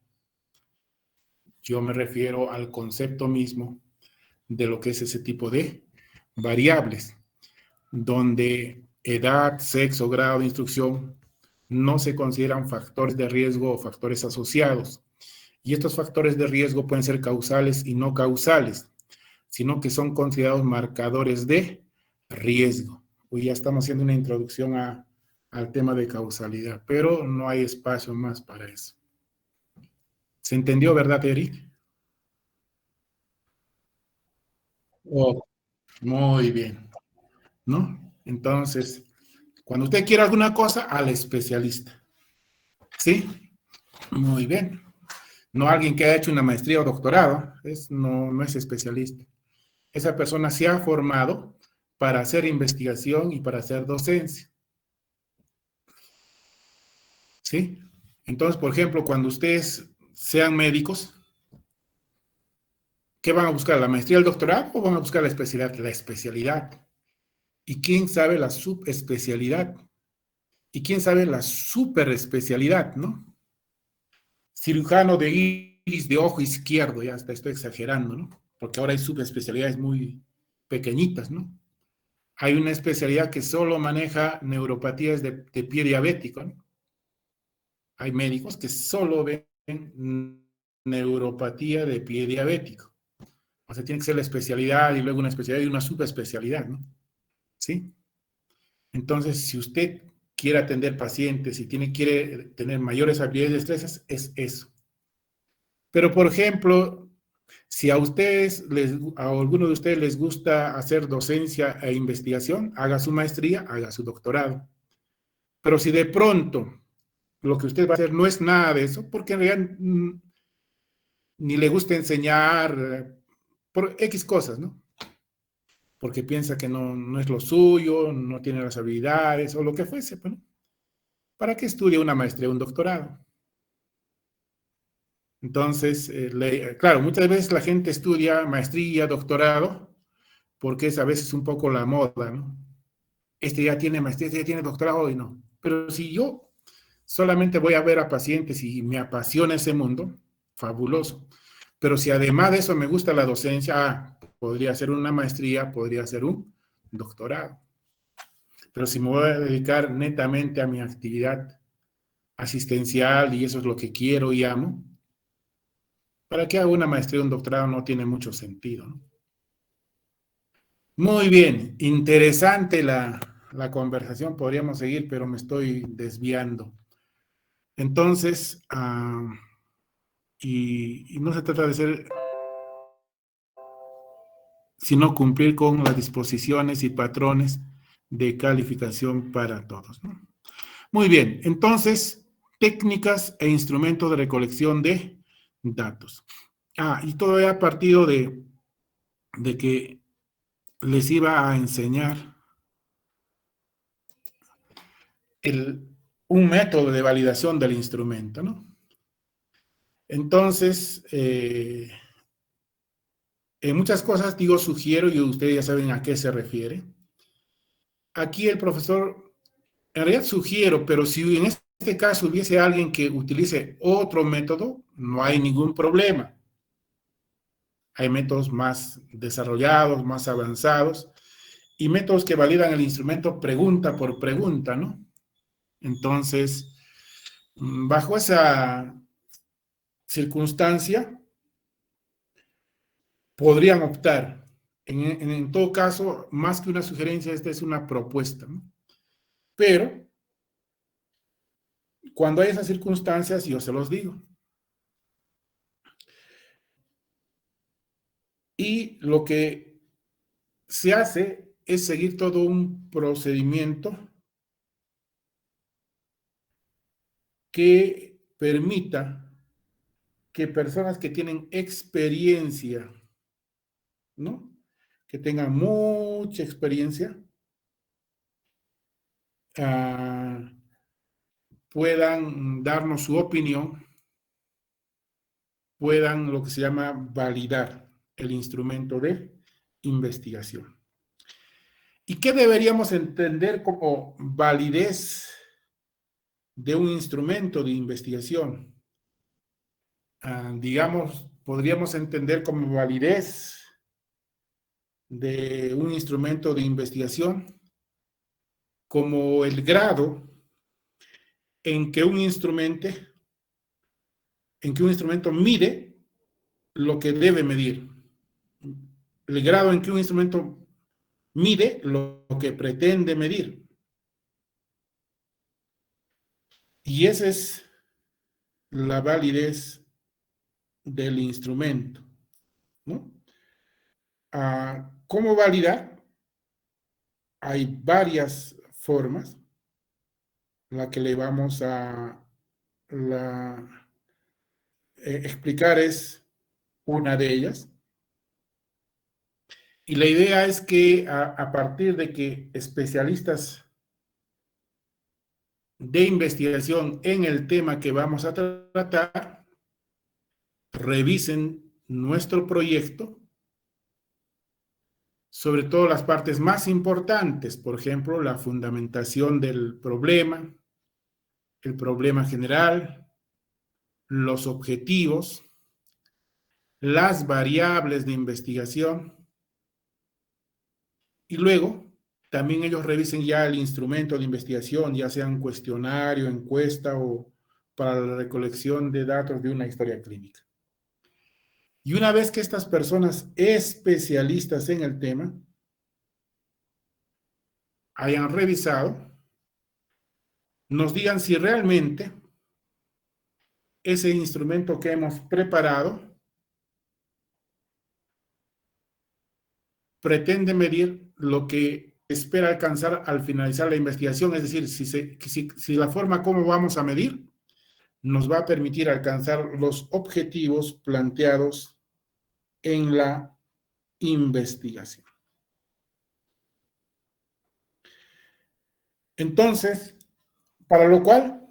Yo me refiero al concepto mismo de lo que es ese tipo de variables, donde edad, sexo, grado de instrucción no se consideran factores de riesgo o factores asociados. Y estos factores de riesgo pueden ser causales y no causales, sino que son considerados marcadores de riesgo. Hoy ya estamos haciendo una introducción al tema de causalidad, pero no hay espacio más para eso. ¿Se entendió, verdad, Eric? Oh, muy bien, ¿no? Entonces, cuando usted quiera alguna cosa, al especialista. ¿Sí? Muy bien. No alguien que ha hecho una maestría o doctorado, no es especialista. Esa persona se ha formado para hacer investigación y para hacer docencia. ¿Sí? Entonces, por ejemplo, cuando ustedes sean médicos, ¿qué van a buscar? ¿La maestría o el doctorado o van a buscar la especialidad? La especialidad. ¿Y quién sabe la subespecialidad? ¿Y quién sabe la superespecialidad, no? Cirujano de iris de ojo izquierdo, ya hasta estoy exagerando, ¿no? Porque ahora hay subespecialidades muy pequeñitas, ¿no? hay una especialidad que solo maneja neuropatías de pie diabético, ¿no? Hay médicos que solo ven neuropatía de pie diabético. O sea, tiene que ser la especialidad y luego una especialidad y una subespecialidad, ¿no? ¿Sí? Entonces, si usted quiere atender pacientes y quiere tener mayores habilidades y destrezas, es eso. Pero, por ejemplo, si a ustedes, a alguno de ustedes les gusta hacer docencia e investigación, haga su maestría, haga su doctorado. Pero si de pronto lo que usted va a hacer no es nada de eso, porque en realidad ni le gusta enseñar por X cosas, ¿no? Porque piensa que no es lo suyo, no tiene las habilidades o lo que fuese, pues, ¿no? ¿Para qué estudia una maestría o un doctorado? Entonces, claro, muchas veces la gente estudia maestría, doctorado, porque es a veces un poco la moda, ¿no? Este ya tiene maestría, este ya tiene doctorado y no. Pero si yo solamente voy a ver a pacientes y me apasiona ese mundo, fabuloso. Pero si además de eso me gusta la docencia, podría ser una maestría, podría ser un doctorado. Pero si me voy a dedicar netamente a mi actividad asistencial y eso es lo que quiero y amo, ¿para qué hago una maestría o un doctorado? No tiene mucho sentido, ¿no? Muy bien, interesante la conversación, podríamos seguir, pero me estoy desviando. Entonces, y no se trata de ser, sino cumplir con las disposiciones y patrones de calificación para todos, ¿no? Muy bien, entonces, técnicas e instrumentos de recolección de datos. Y todo ha partido de que les iba a enseñar un método de validación del instrumento, ¿no? Entonces, en muchas cosas digo sugiero y ustedes ya saben a qué se refiere. Aquí el profesor, en realidad sugiero, pero si en este caso hubiese alguien que utilice otro método, no hay ningún problema. Hay métodos más desarrollados, más avanzados, y métodos que validan el instrumento pregunta por pregunta, ¿no? Entonces, bajo esa circunstancia, podrían optar. En todo caso, más que una sugerencia, esta es una propuesta, ¿no? Pero, cuando hay esas circunstancias, yo se los digo. Y lo que se hace es seguir todo un procedimiento que permita que personas que tienen experiencia, ¿no? Que tengan mucha experiencia, puedan darnos su opinión, puedan lo que se llama validar el instrumento de investigación. ¿Y qué deberíamos entender como validez de un instrumento de investigación? Digamos, podríamos entender como validez de un instrumento de investigación como el grado en que un instrumento mide lo que debe medir. El grado en que un instrumento mide lo que pretende medir. Y esa es la validez del instrumento, ¿no? ¿Cómo validar? Hay varias formas. La que le vamos a explicar es una de ellas. Y la idea es que a partir de que especialistas de investigación en el tema que vamos a tratar revisen nuestro proyecto, sobre todo las partes más importantes, por ejemplo, la fundamentación del problema, el problema general, los objetivos, las variables de investigación, y luego también ellos revisen ya el instrumento de investigación, ya sea un cuestionario, encuesta o para la recolección de datos de una historia clínica. Y una vez que estas personas especialistas en el tema hayan revisado, nos digan si realmente ese instrumento que hemos preparado pretende medir lo que espera alcanzar al finalizar la investigación, es decir, si la forma como vamos a medir nos va a permitir alcanzar los objetivos planteados en la investigación. Entonces, para lo cual,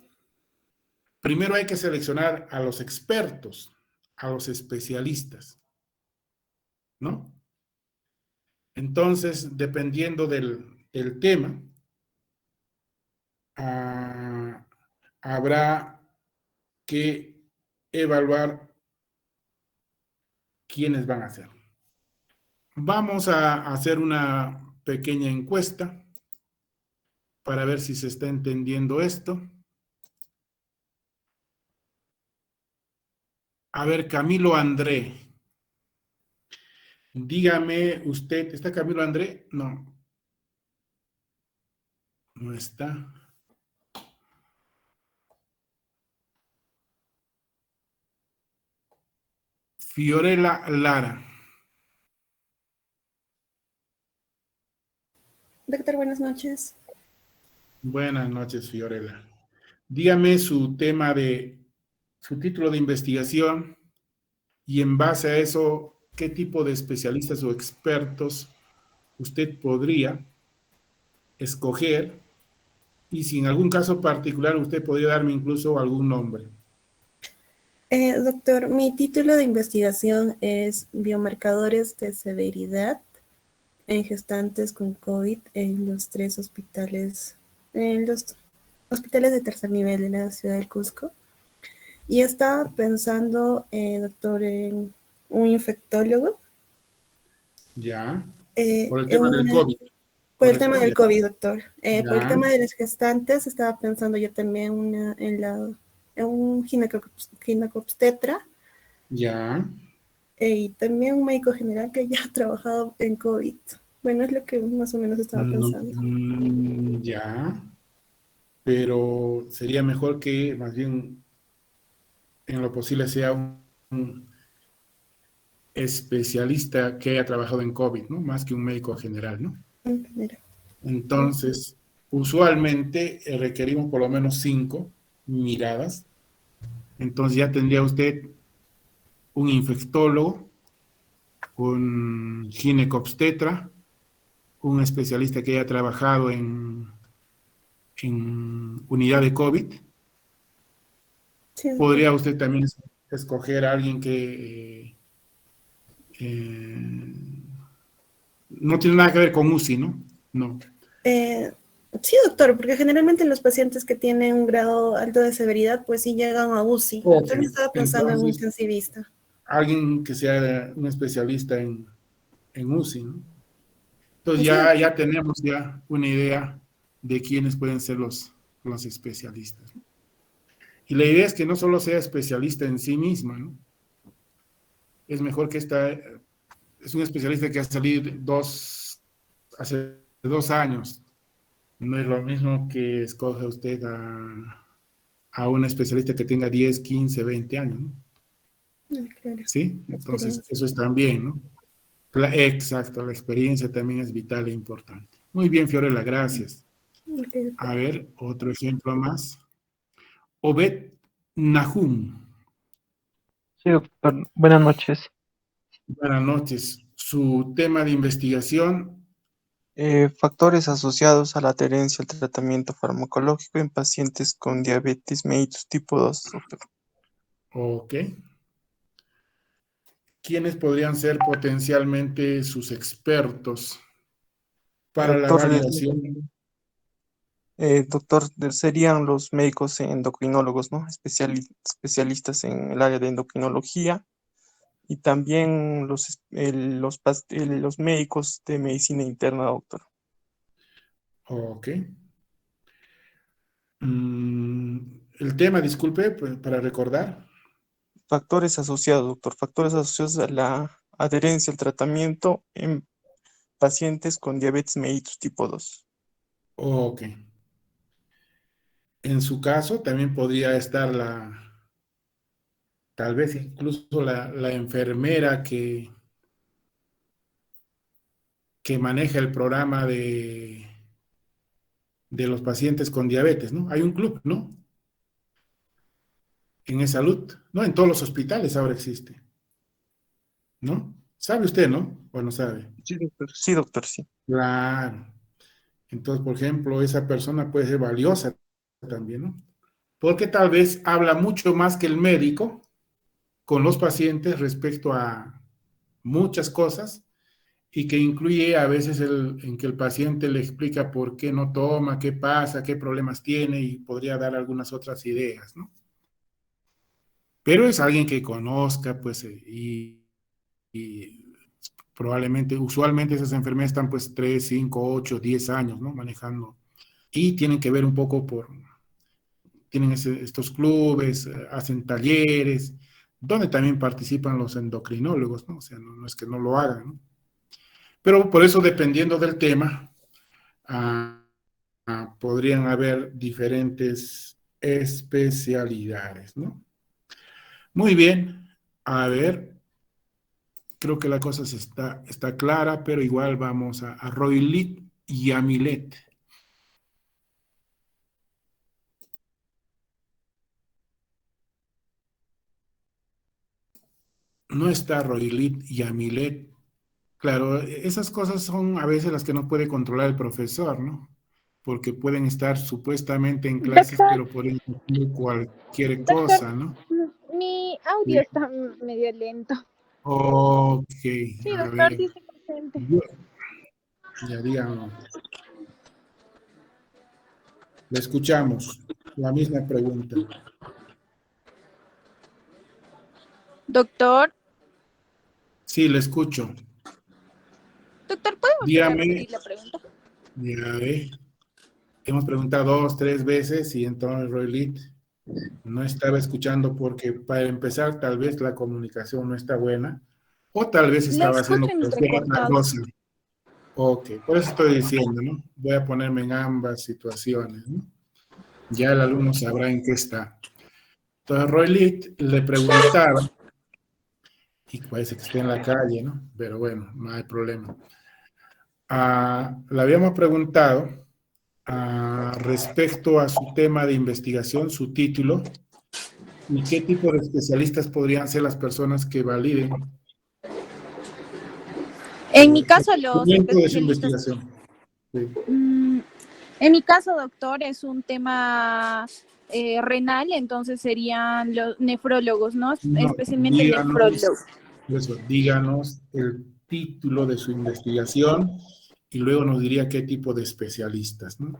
primero hay que seleccionar a los expertos, a los especialistas, ¿no? Entonces, dependiendo del tema, habrá que evaluar quiénes van a hacer. Vamos a hacer una pequeña encuesta para ver si se está entendiendo esto. A ver, Camilo André. Dígame usted, ¿está Camilo André? No. No está. Fiorella Lara. Doctor, buenas noches. Buenas noches, Fiorella. Dígame su título de investigación y en base a eso, ¿qué tipo de especialistas o expertos usted podría escoger? Y si en algún caso particular usted podría darme incluso algún nombre. Doctor, mi título de investigación es Biomarcadores de Severidad en gestantes con COVID en los 3 hospitales, en los hospitales de tercer nivel de la ciudad del Cusco. Y estaba pensando, doctor, en un infectólogo. Ya. Por el tema del COVID. Por el tema del COVID, doctor. Por el Ya. tema de las gestantes, estaba pensando yo también en un ginecobstetra. Ya. Y también un médico general que ya ha trabajado en COVID. Bueno, es lo que más o menos estaba pensando. Ya. Pero sería mejor que más bien en lo posible sea un especialista que haya trabajado en COVID, ¿no? Más que un médico general, ¿no? Mira. Entonces, usualmente requerimos por lo menos 5 miradas. Entonces ya tendría usted un infectólogo, un ginecobstetra, un especialista que haya trabajado en unidad de COVID. Sí, Podría usted también escoger a alguien que no tiene nada que ver con UCI, ¿no? No. Sí, doctor, porque generalmente los pacientes que tienen un grado alto de severidad, pues sí llegan a UCI. Okay. También estaba pensando en un Entonces, intensivista. Alguien que sea un especialista en UCI, ¿no? Entonces Sí. ya tenemos ya una idea de quiénes pueden ser los especialistas, ¿no? Y la idea es que no solo sea especialista en sí misma, ¿no? Es mejor que es un especialista que ha salido hace 2 años. No es lo mismo que escoja usted a un especialista que tenga 10, 15, 20 años, ¿no? Claro. ¿Sí? Entonces, eso es también, ¿no? Exacto, la experiencia también es vital e importante. Muy bien, Fiorella, gracias. Okay. A ver, otro ejemplo más. Obed Nahum. Sí, doctor. Buenas noches. Buenas noches. Su tema de investigación. Factores asociados a la adherencia al tratamiento farmacológico en pacientes con diabetes mellitus tipo 2, doctor. Ok. ¿Quiénes podrían ser potencialmente sus expertos para la Doctor, validación? doctor, serían los médicos endocrinólogos, ¿no? Especialistas en el área de endocrinología y también los médicos de medicina interna, doctor. Ok. El tema, disculpe, pues, para recordar. Factores asociados, doctor. Factores asociados a la adherencia al tratamiento en pacientes con diabetes mellitus tipo 2. Ok. En su caso, también podría estar tal vez incluso la enfermera que maneja el programa de los pacientes con diabetes, ¿no? Hay un club, ¿no? En E-Salud, ¿no? En todos los hospitales ahora existe, ¿no? ¿Sabe usted, no? ¿O no sabe? Sí, doctor. Sí, doctor, sí. Claro. Entonces, por ejemplo, esa persona puede ser valiosa también, ¿no? Porque tal vez habla mucho más que el médico con los pacientes respecto a muchas cosas y que incluye a veces en que el paciente le explica por qué no toma, qué pasa, qué problemas tiene y podría dar algunas otras ideas, ¿no? Pero es alguien que conozca, pues, y probablemente, usualmente esas enfermedades están pues 3, 5, 8, 10 años, ¿no? Manejando. Y tienen que ver un poco tienen estos clubes, hacen talleres, donde también participan los endocrinólogos, ¿no? O sea, no es que no lo hagan, ¿no? Pero por eso, dependiendo del tema, ah, podrían haber diferentes especialidades, ¿no? Muy bien, a ver, creo que la cosa está clara, pero igual vamos a Roilit y a Milet. No está Roilit y Amilet. Claro, esas cosas son a veces las que no puede controlar el profesor, ¿no? Porque pueden estar supuestamente en clases, Doctor, pero pueden decir cualquier doctor, cosa, ¿no? mi audio Sí. está medio lento. Ok, Sí, a doctor, sí ver, estoy presente. ya díganlo. Le escuchamos. La misma pregunta. Doctor, Sí, le escucho. doctor, ¿puede volver a Dígame, repetir la pregunta? ya ve. Hemos preguntado 2, 3 veces y entonces Roylit no estaba escuchando porque para empezar tal vez la comunicación no está buena o tal vez La estaba haciendo escucho cualquier otra entrecortado. cosa. Ok, por eso estoy diciendo, ¿no? Voy a ponerme en ambas situaciones, ¿no? Ya el alumno sabrá en qué está. Entonces Roylit le preguntaba, y parece que está en la calle, ¿no? Pero bueno, no hay problema. Le habíamos preguntado respecto a su tema de investigación, su título, y qué tipo de especialistas podrían ser las personas que validen En mi caso, el los cumplimiento de su especialistas. investigación. Sí. En mi caso, doctor, es un tema renal, entonces serían los nefrólogos, ¿no? No, Especialmente nefrólogos. díganos el título de su investigación y luego nos diría qué tipo de especialistas, ¿no?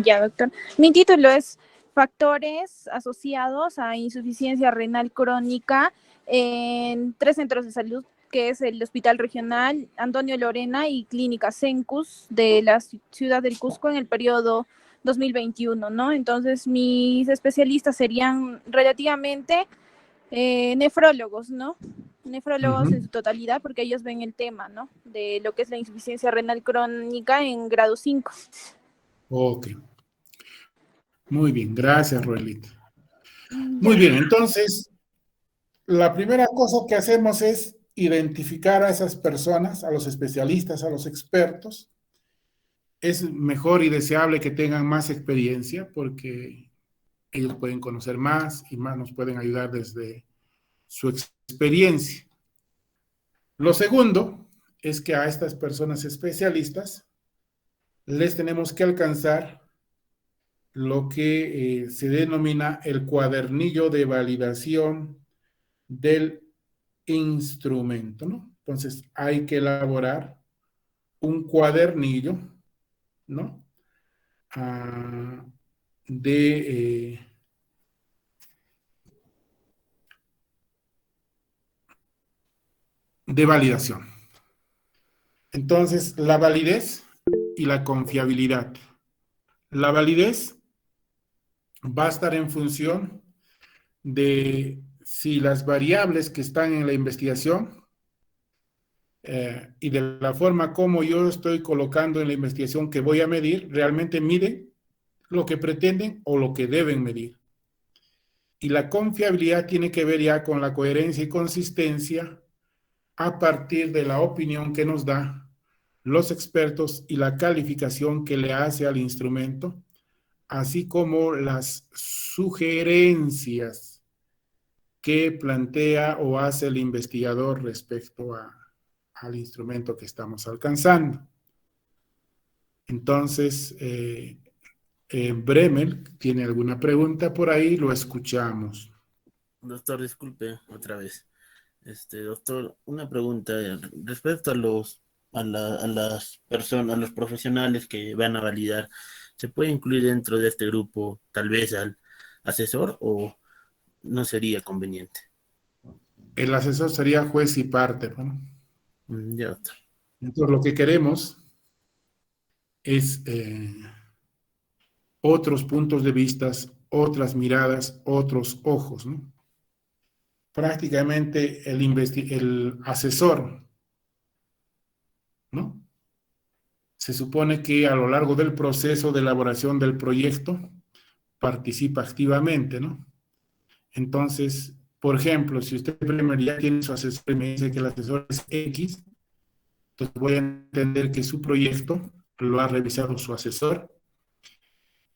Ya, doctor. Mi título es Factores asociados a insuficiencia renal crónica en 3 centros de salud, que es el Hospital Regional Antonio Lorena y Clínica Sencus de la ciudad del Cusco en el periodo 2021, ¿no? Entonces, mis especialistas serían relativamente nefrólogos, ¿no? Nefrólogos en su totalidad, porque ellos ven el tema, ¿no? De lo que es la insuficiencia renal crónica en grado 5. Ok. Muy bien, gracias, Roelita. Muy Ya. bien, entonces, la primera cosa que hacemos es identificar a esas personas, a los especialistas, a los expertos. Es mejor y deseable que tengan más experiencia porque ellos pueden conocer más y más nos pueden ayudar desde su experiencia. Lo segundo es que a estas personas especialistas les tenemos que alcanzar lo que se denomina el cuadernillo de validación del instrumento, ¿no? Entonces hay que elaborar un cuadernillo, ¿no? De validación. Entonces, la validez y la confiabilidad. La validez va a estar en función de si las variables que están en la investigación y de la forma como yo estoy colocando en la investigación que voy a medir, realmente miden lo que pretenden o lo que deben medir. Y la confiabilidad tiene que ver ya con la coherencia y consistencia a partir de la opinión que nos da los expertos y la calificación que le hace al instrumento, así como las sugerencias que plantea o hace el investigador respecto al instrumento que estamos alcanzando. Entonces, Bremer, ¿tiene alguna pregunta por ahí? Lo escuchamos. Doctor, disculpe otra vez. Doctor, una pregunta respecto a las personas, a los profesionales que van a validar. ¿Se puede incluir dentro de este grupo tal vez al asesor o no sería conveniente? El asesor sería juez y parte, ¿no? Ya, doctor. Entonces, lo que queremos es otros puntos de vista, otras miradas, otros ojos, ¿no? Prácticamente el asesor, ¿no? Se supone que a lo largo del proceso de elaboración del proyecto participa activamente, ¿no? Entonces, por ejemplo, si usted primero ya tiene su asesor y me dice que el asesor es X, entonces voy a entender que su proyecto lo ha revisado su asesor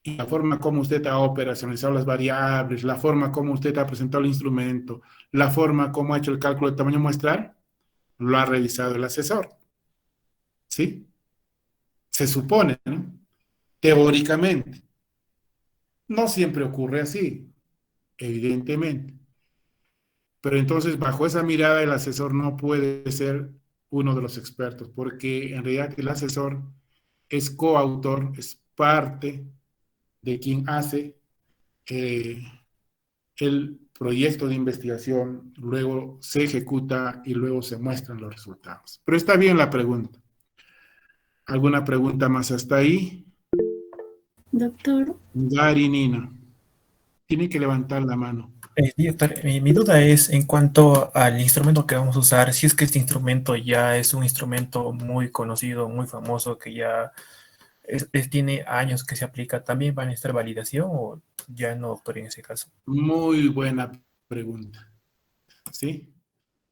y la forma como usted ha operacionalizado las variables, la forma como usted ha presentado el instrumento, la forma como ha hecho el cálculo de tamaño muestral, lo ha revisado el asesor. ¿Sí? Se supone, ¿no? Teóricamente. No siempre ocurre así, evidentemente. Pero entonces, bajo esa mirada, el asesor no puede ser uno de los expertos, porque en realidad el asesor es coautor, es parte de quien hace el proyecto de investigación, luego se ejecuta y luego se muestran los resultados. Pero está bien la pregunta. ¿Alguna pregunta más hasta ahí? Doctor. Gary, Nina. Tiene que levantar la mano. Doctor, mi duda es en cuanto al instrumento que vamos a usar, si es que este instrumento ya es un instrumento muy conocido, muy famoso, que ya tiene años que se aplica, ¿también va a necesitar validación o ya no, doctor, en ese caso? Muy buena pregunta. ¿Sí?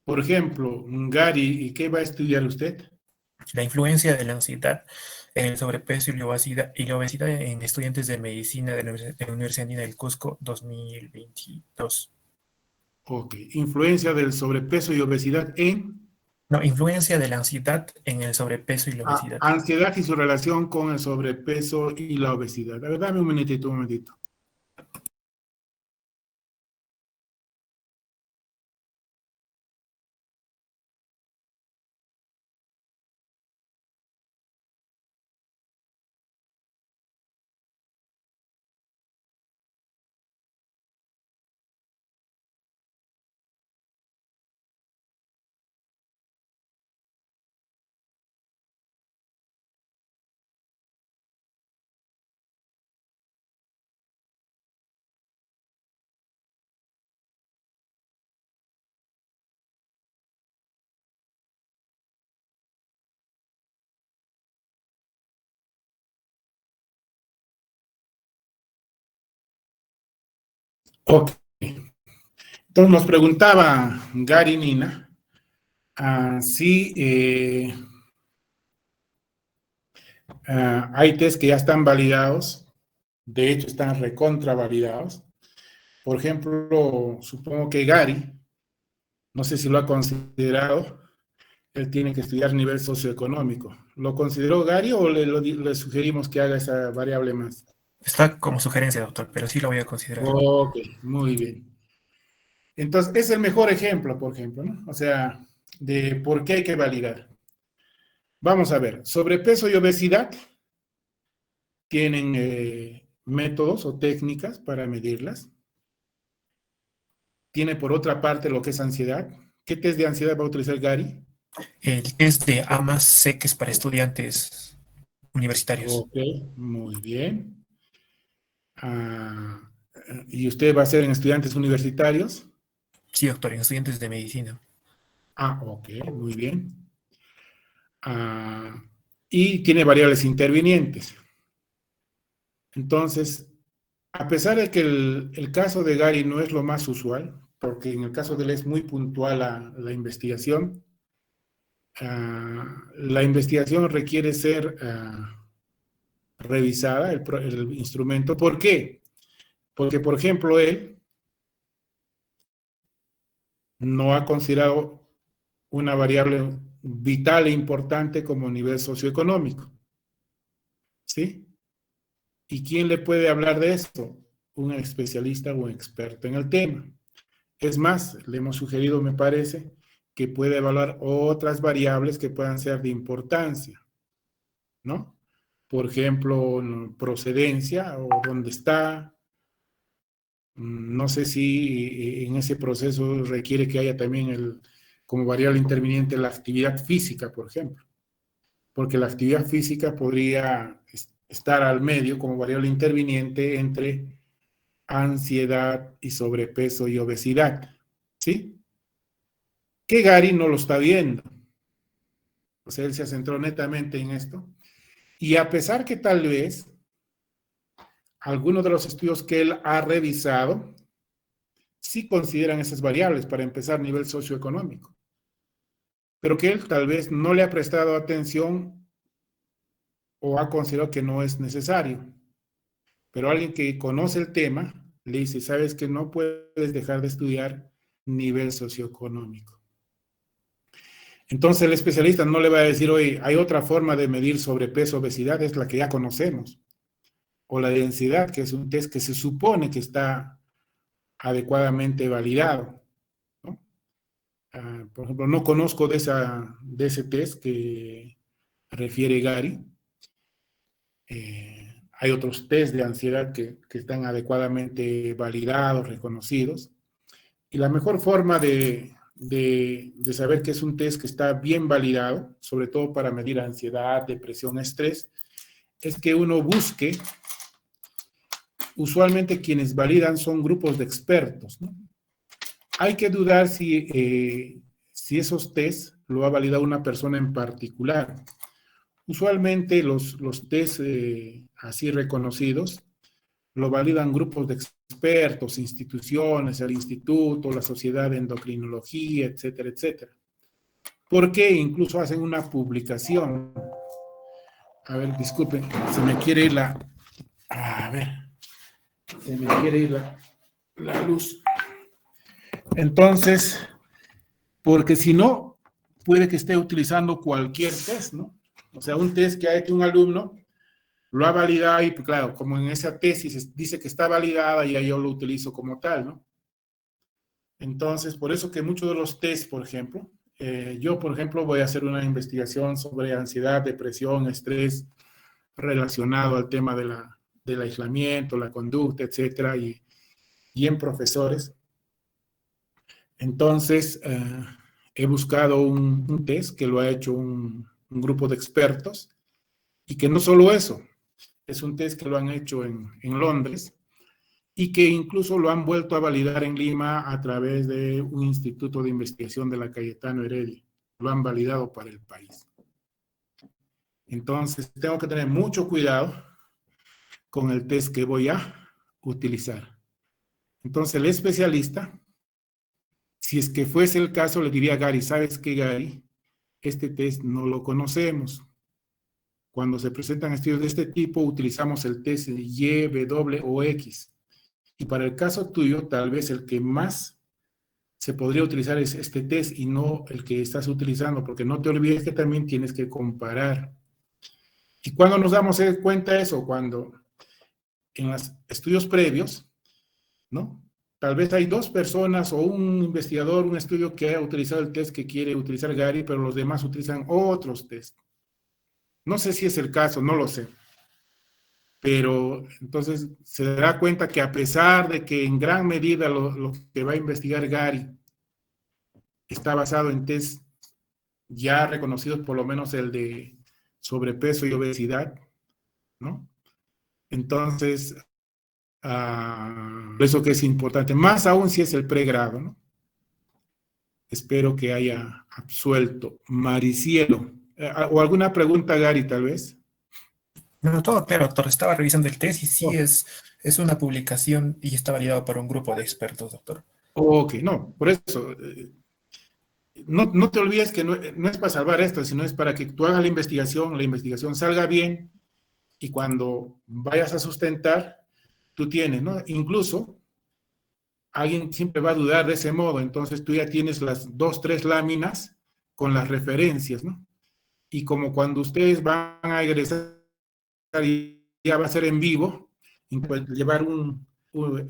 Por ejemplo, Gary, ¿y qué va a estudiar usted? La influencia de la ansiedad en el sobrepeso y la obesidad en estudiantes de medicina de la Universidad Andina del Cusco 2022. Ok, influencia del sobrepeso y obesidad en... No, influencia de la ansiedad en el sobrepeso y la obesidad. Ansiedad y su relación con el sobrepeso y la obesidad. A ver, dame un momentito. Ok. Entonces nos preguntaba Gary Nina si hay test que ya están validados, de hecho están recontra validados. Por ejemplo, supongo que Gary, no sé si lo ha considerado, él tiene que estudiar nivel socioeconómico. ¿Lo consideró Gary o le sugerimos que haga esa variable más? Está como sugerencia, doctor, pero sí lo voy a considerar. Ok, muy bien. Entonces, es el mejor ejemplo, por ejemplo, ¿no? O sea, de por qué hay que validar. Vamos a ver, sobrepeso y obesidad tienen métodos o técnicas para medirlas. Tiene por otra parte lo que es ansiedad. ¿Qué test de ansiedad va a utilizar Gary? El test de AMAS sé que es para estudiantes. universitarios. Ok, muy bien. ¿Y usted va a ser en estudiantes universitarios? Sí, doctor, en estudiantes de medicina. Ok, muy bien. Y tiene variables intervinientes. Entonces, a pesar de que el caso de Gary no es lo más usual, porque en el caso de él es muy puntual la investigación, la investigación requiere ser revisada, el instrumento. ¿Por qué? Porque, por ejemplo, él no ha considerado una variable vital e importante como nivel socioeconómico. ¿Sí? ¿Y quién le puede hablar de esto? Un especialista o un experto en el tema. Es más, le hemos sugerido, me parece, que puede evaluar otras variables que puedan ser de importancia, ¿no? Por ejemplo, procedencia o dónde está. No sé si en ese proceso requiere que haya también como variable interviniente la actividad física, por ejemplo, porque la actividad física podría estar al medio como variable interviniente entre ansiedad y sobrepeso y obesidad, ¿sí? Que Gary no lo está viendo. O sea, él se centró netamente en esto. Y a pesar que tal vez algunos de los estudios que él ha revisado sí consideran esas variables, para empezar, nivel socioeconómico, pero que él tal vez no le ha prestado atención o ha considerado que no es necesario. Pero alguien que conoce el tema le dice, sabes que no puedes dejar de estudiar nivel socioeconómico. Entonces el especialista no le va a decir, oye, hay otra forma de medir sobrepeso, obesidad, es la que ya conocemos. O la densidad, que es un test que se supone que está adecuadamente validado, ¿no? Por ejemplo, no conozco de ese test que refiere Gary. Hay otros test de ansiedad que están adecuadamente validados, reconocidos. Y la mejor forma de saber que es un test que está bien validado, sobre todo para medir ansiedad, depresión, estrés, es que uno busque, usualmente quienes validan son grupos de expertos, ¿no? Hay que dudar si esos tests lo ha validado una persona en particular. Usualmente los tests así reconocidos lo validan grupos de expertos, instituciones, el instituto, la sociedad de endocrinología, etcétera, etcétera. Porque incluso hacen una publicación. A ver, disculpen, se me quiere ir la luz. Entonces, porque si no, puede que esté utilizando cualquier test, ¿no? O sea, un test que ha hecho un alumno, lo ha validado y, pues, claro, como en esa tesis dice que está validada, ya yo lo utilizo como tal, ¿no? Entonces, por eso que muchos de los tests, por ejemplo, yo, por ejemplo, voy a hacer una investigación sobre ansiedad, depresión, estrés relacionado al tema del aislamiento, la conducta, etcétera, y en profesores. Entonces, he buscado un test que lo ha hecho un grupo de expertos y que no solo eso, es un test que lo han hecho en Londres y que incluso lo han vuelto a validar en Lima a través de un instituto de investigación de la Cayetano Heredia. Lo han validado para el país. Entonces, tengo que tener mucho cuidado con el test que voy a utilizar. Entonces, el especialista, si es que fuese el caso, le diría a Gary, ¿sabes qué, Gary? Este test no lo conocemos. Cuando se presentan estudios de este tipo, utilizamos el test Y, W o X. Y para el caso tuyo, tal vez el que más se podría utilizar es este test y no el que estás utilizando, porque no te olvides que también tienes que comparar. ¿Y cuando nos damos cuenta de eso? Cuando en los estudios previos, ¿no? Tal vez hay dos personas o un investigador, un estudio que ha utilizado el test que quiere utilizar Gary, pero los demás utilizan otros test. No sé si es el caso, no lo sé. Pero entonces se dará cuenta que a pesar de que en gran medida lo que va a investigar Gary está basado en test ya reconocidos, por lo menos el de sobrepeso y obesidad, ¿no? Entonces, por eso que es importante, más aún si es el pregrado, ¿no? Espero que haya absuelto. Maricielo, ¿o alguna pregunta, Gary, tal vez? No, todo claro, doctor. Estaba revisando el test y sí es una publicación y está validado por un grupo de expertos, doctor. Ok, no, por eso, no te olvides que no es para salvar esto, sino es para que tú hagas la investigación salga bien y cuando vayas a sustentar, tú tienes, ¿no? Incluso alguien siempre va a dudar de ese modo, entonces tú ya tienes las 2, 3 láminas con las referencias, ¿no? Y como cuando ustedes van a egresar y ya va a ser en vivo, pues llevar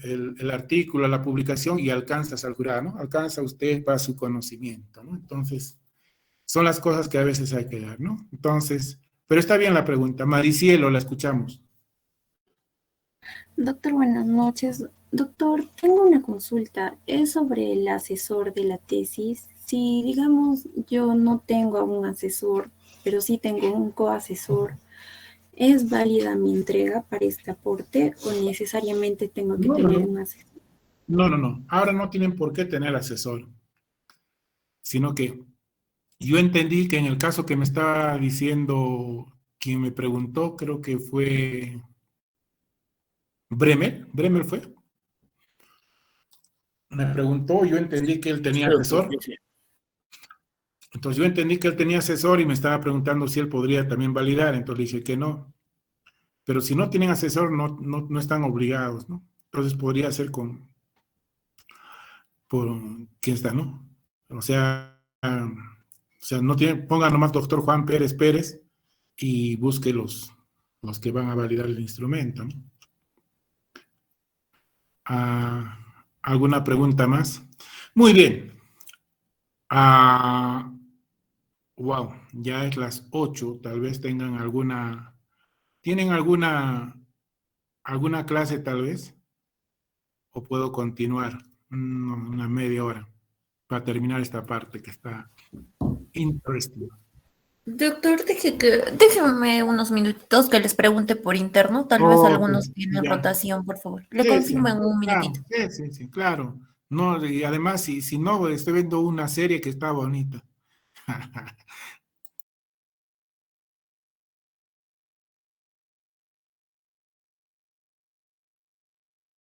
el artículo, la publicación y alcanzas al jurado, ¿no? Alcanza usted para su conocimiento, ¿no? Entonces, son las cosas que a veces hay que dar, ¿no? Entonces, pero está bien la pregunta. Maricielo, la escuchamos. Doctor, buenas noches. Doctor, tengo una consulta. Es sobre el asesor de la tesis. Si, digamos, yo no tengo a un asesor, pero sí tengo un coasesor, ¿es válida mi entrega para este aporte o necesariamente tengo que tener un asesor? No. Ahora no tienen por qué tener asesor, sino que yo entendí que en el caso que me estaba diciendo quien me preguntó, creo que fue Bremer fue. Me preguntó, yo entendí que él tenía asesor. Entonces yo entendí que él tenía asesor y me estaba preguntando si él podría también validar, entonces le dije que no. Pero si no tienen asesor, no están obligados, ¿no? Entonces podría ser por quién está, ¿no? O sea, no tienen, pongan nomás doctor Juan Pérez y busque los que van a validar el instrumento, ¿no? ¿Alguna pregunta más? Muy bien. Wow, ya es las 8, tal vez tengan ¿tienen alguna clase tal vez? ¿O puedo continuar una media hora para terminar esta parte que está interesting? Doctor, déjeme unos minutitos que les pregunte por interno. Tal vez algunos tienen rotación, por favor. Le confirmo en un minutito. Sí, claro. No, y además, si no, estoy viendo una serie que está bonita.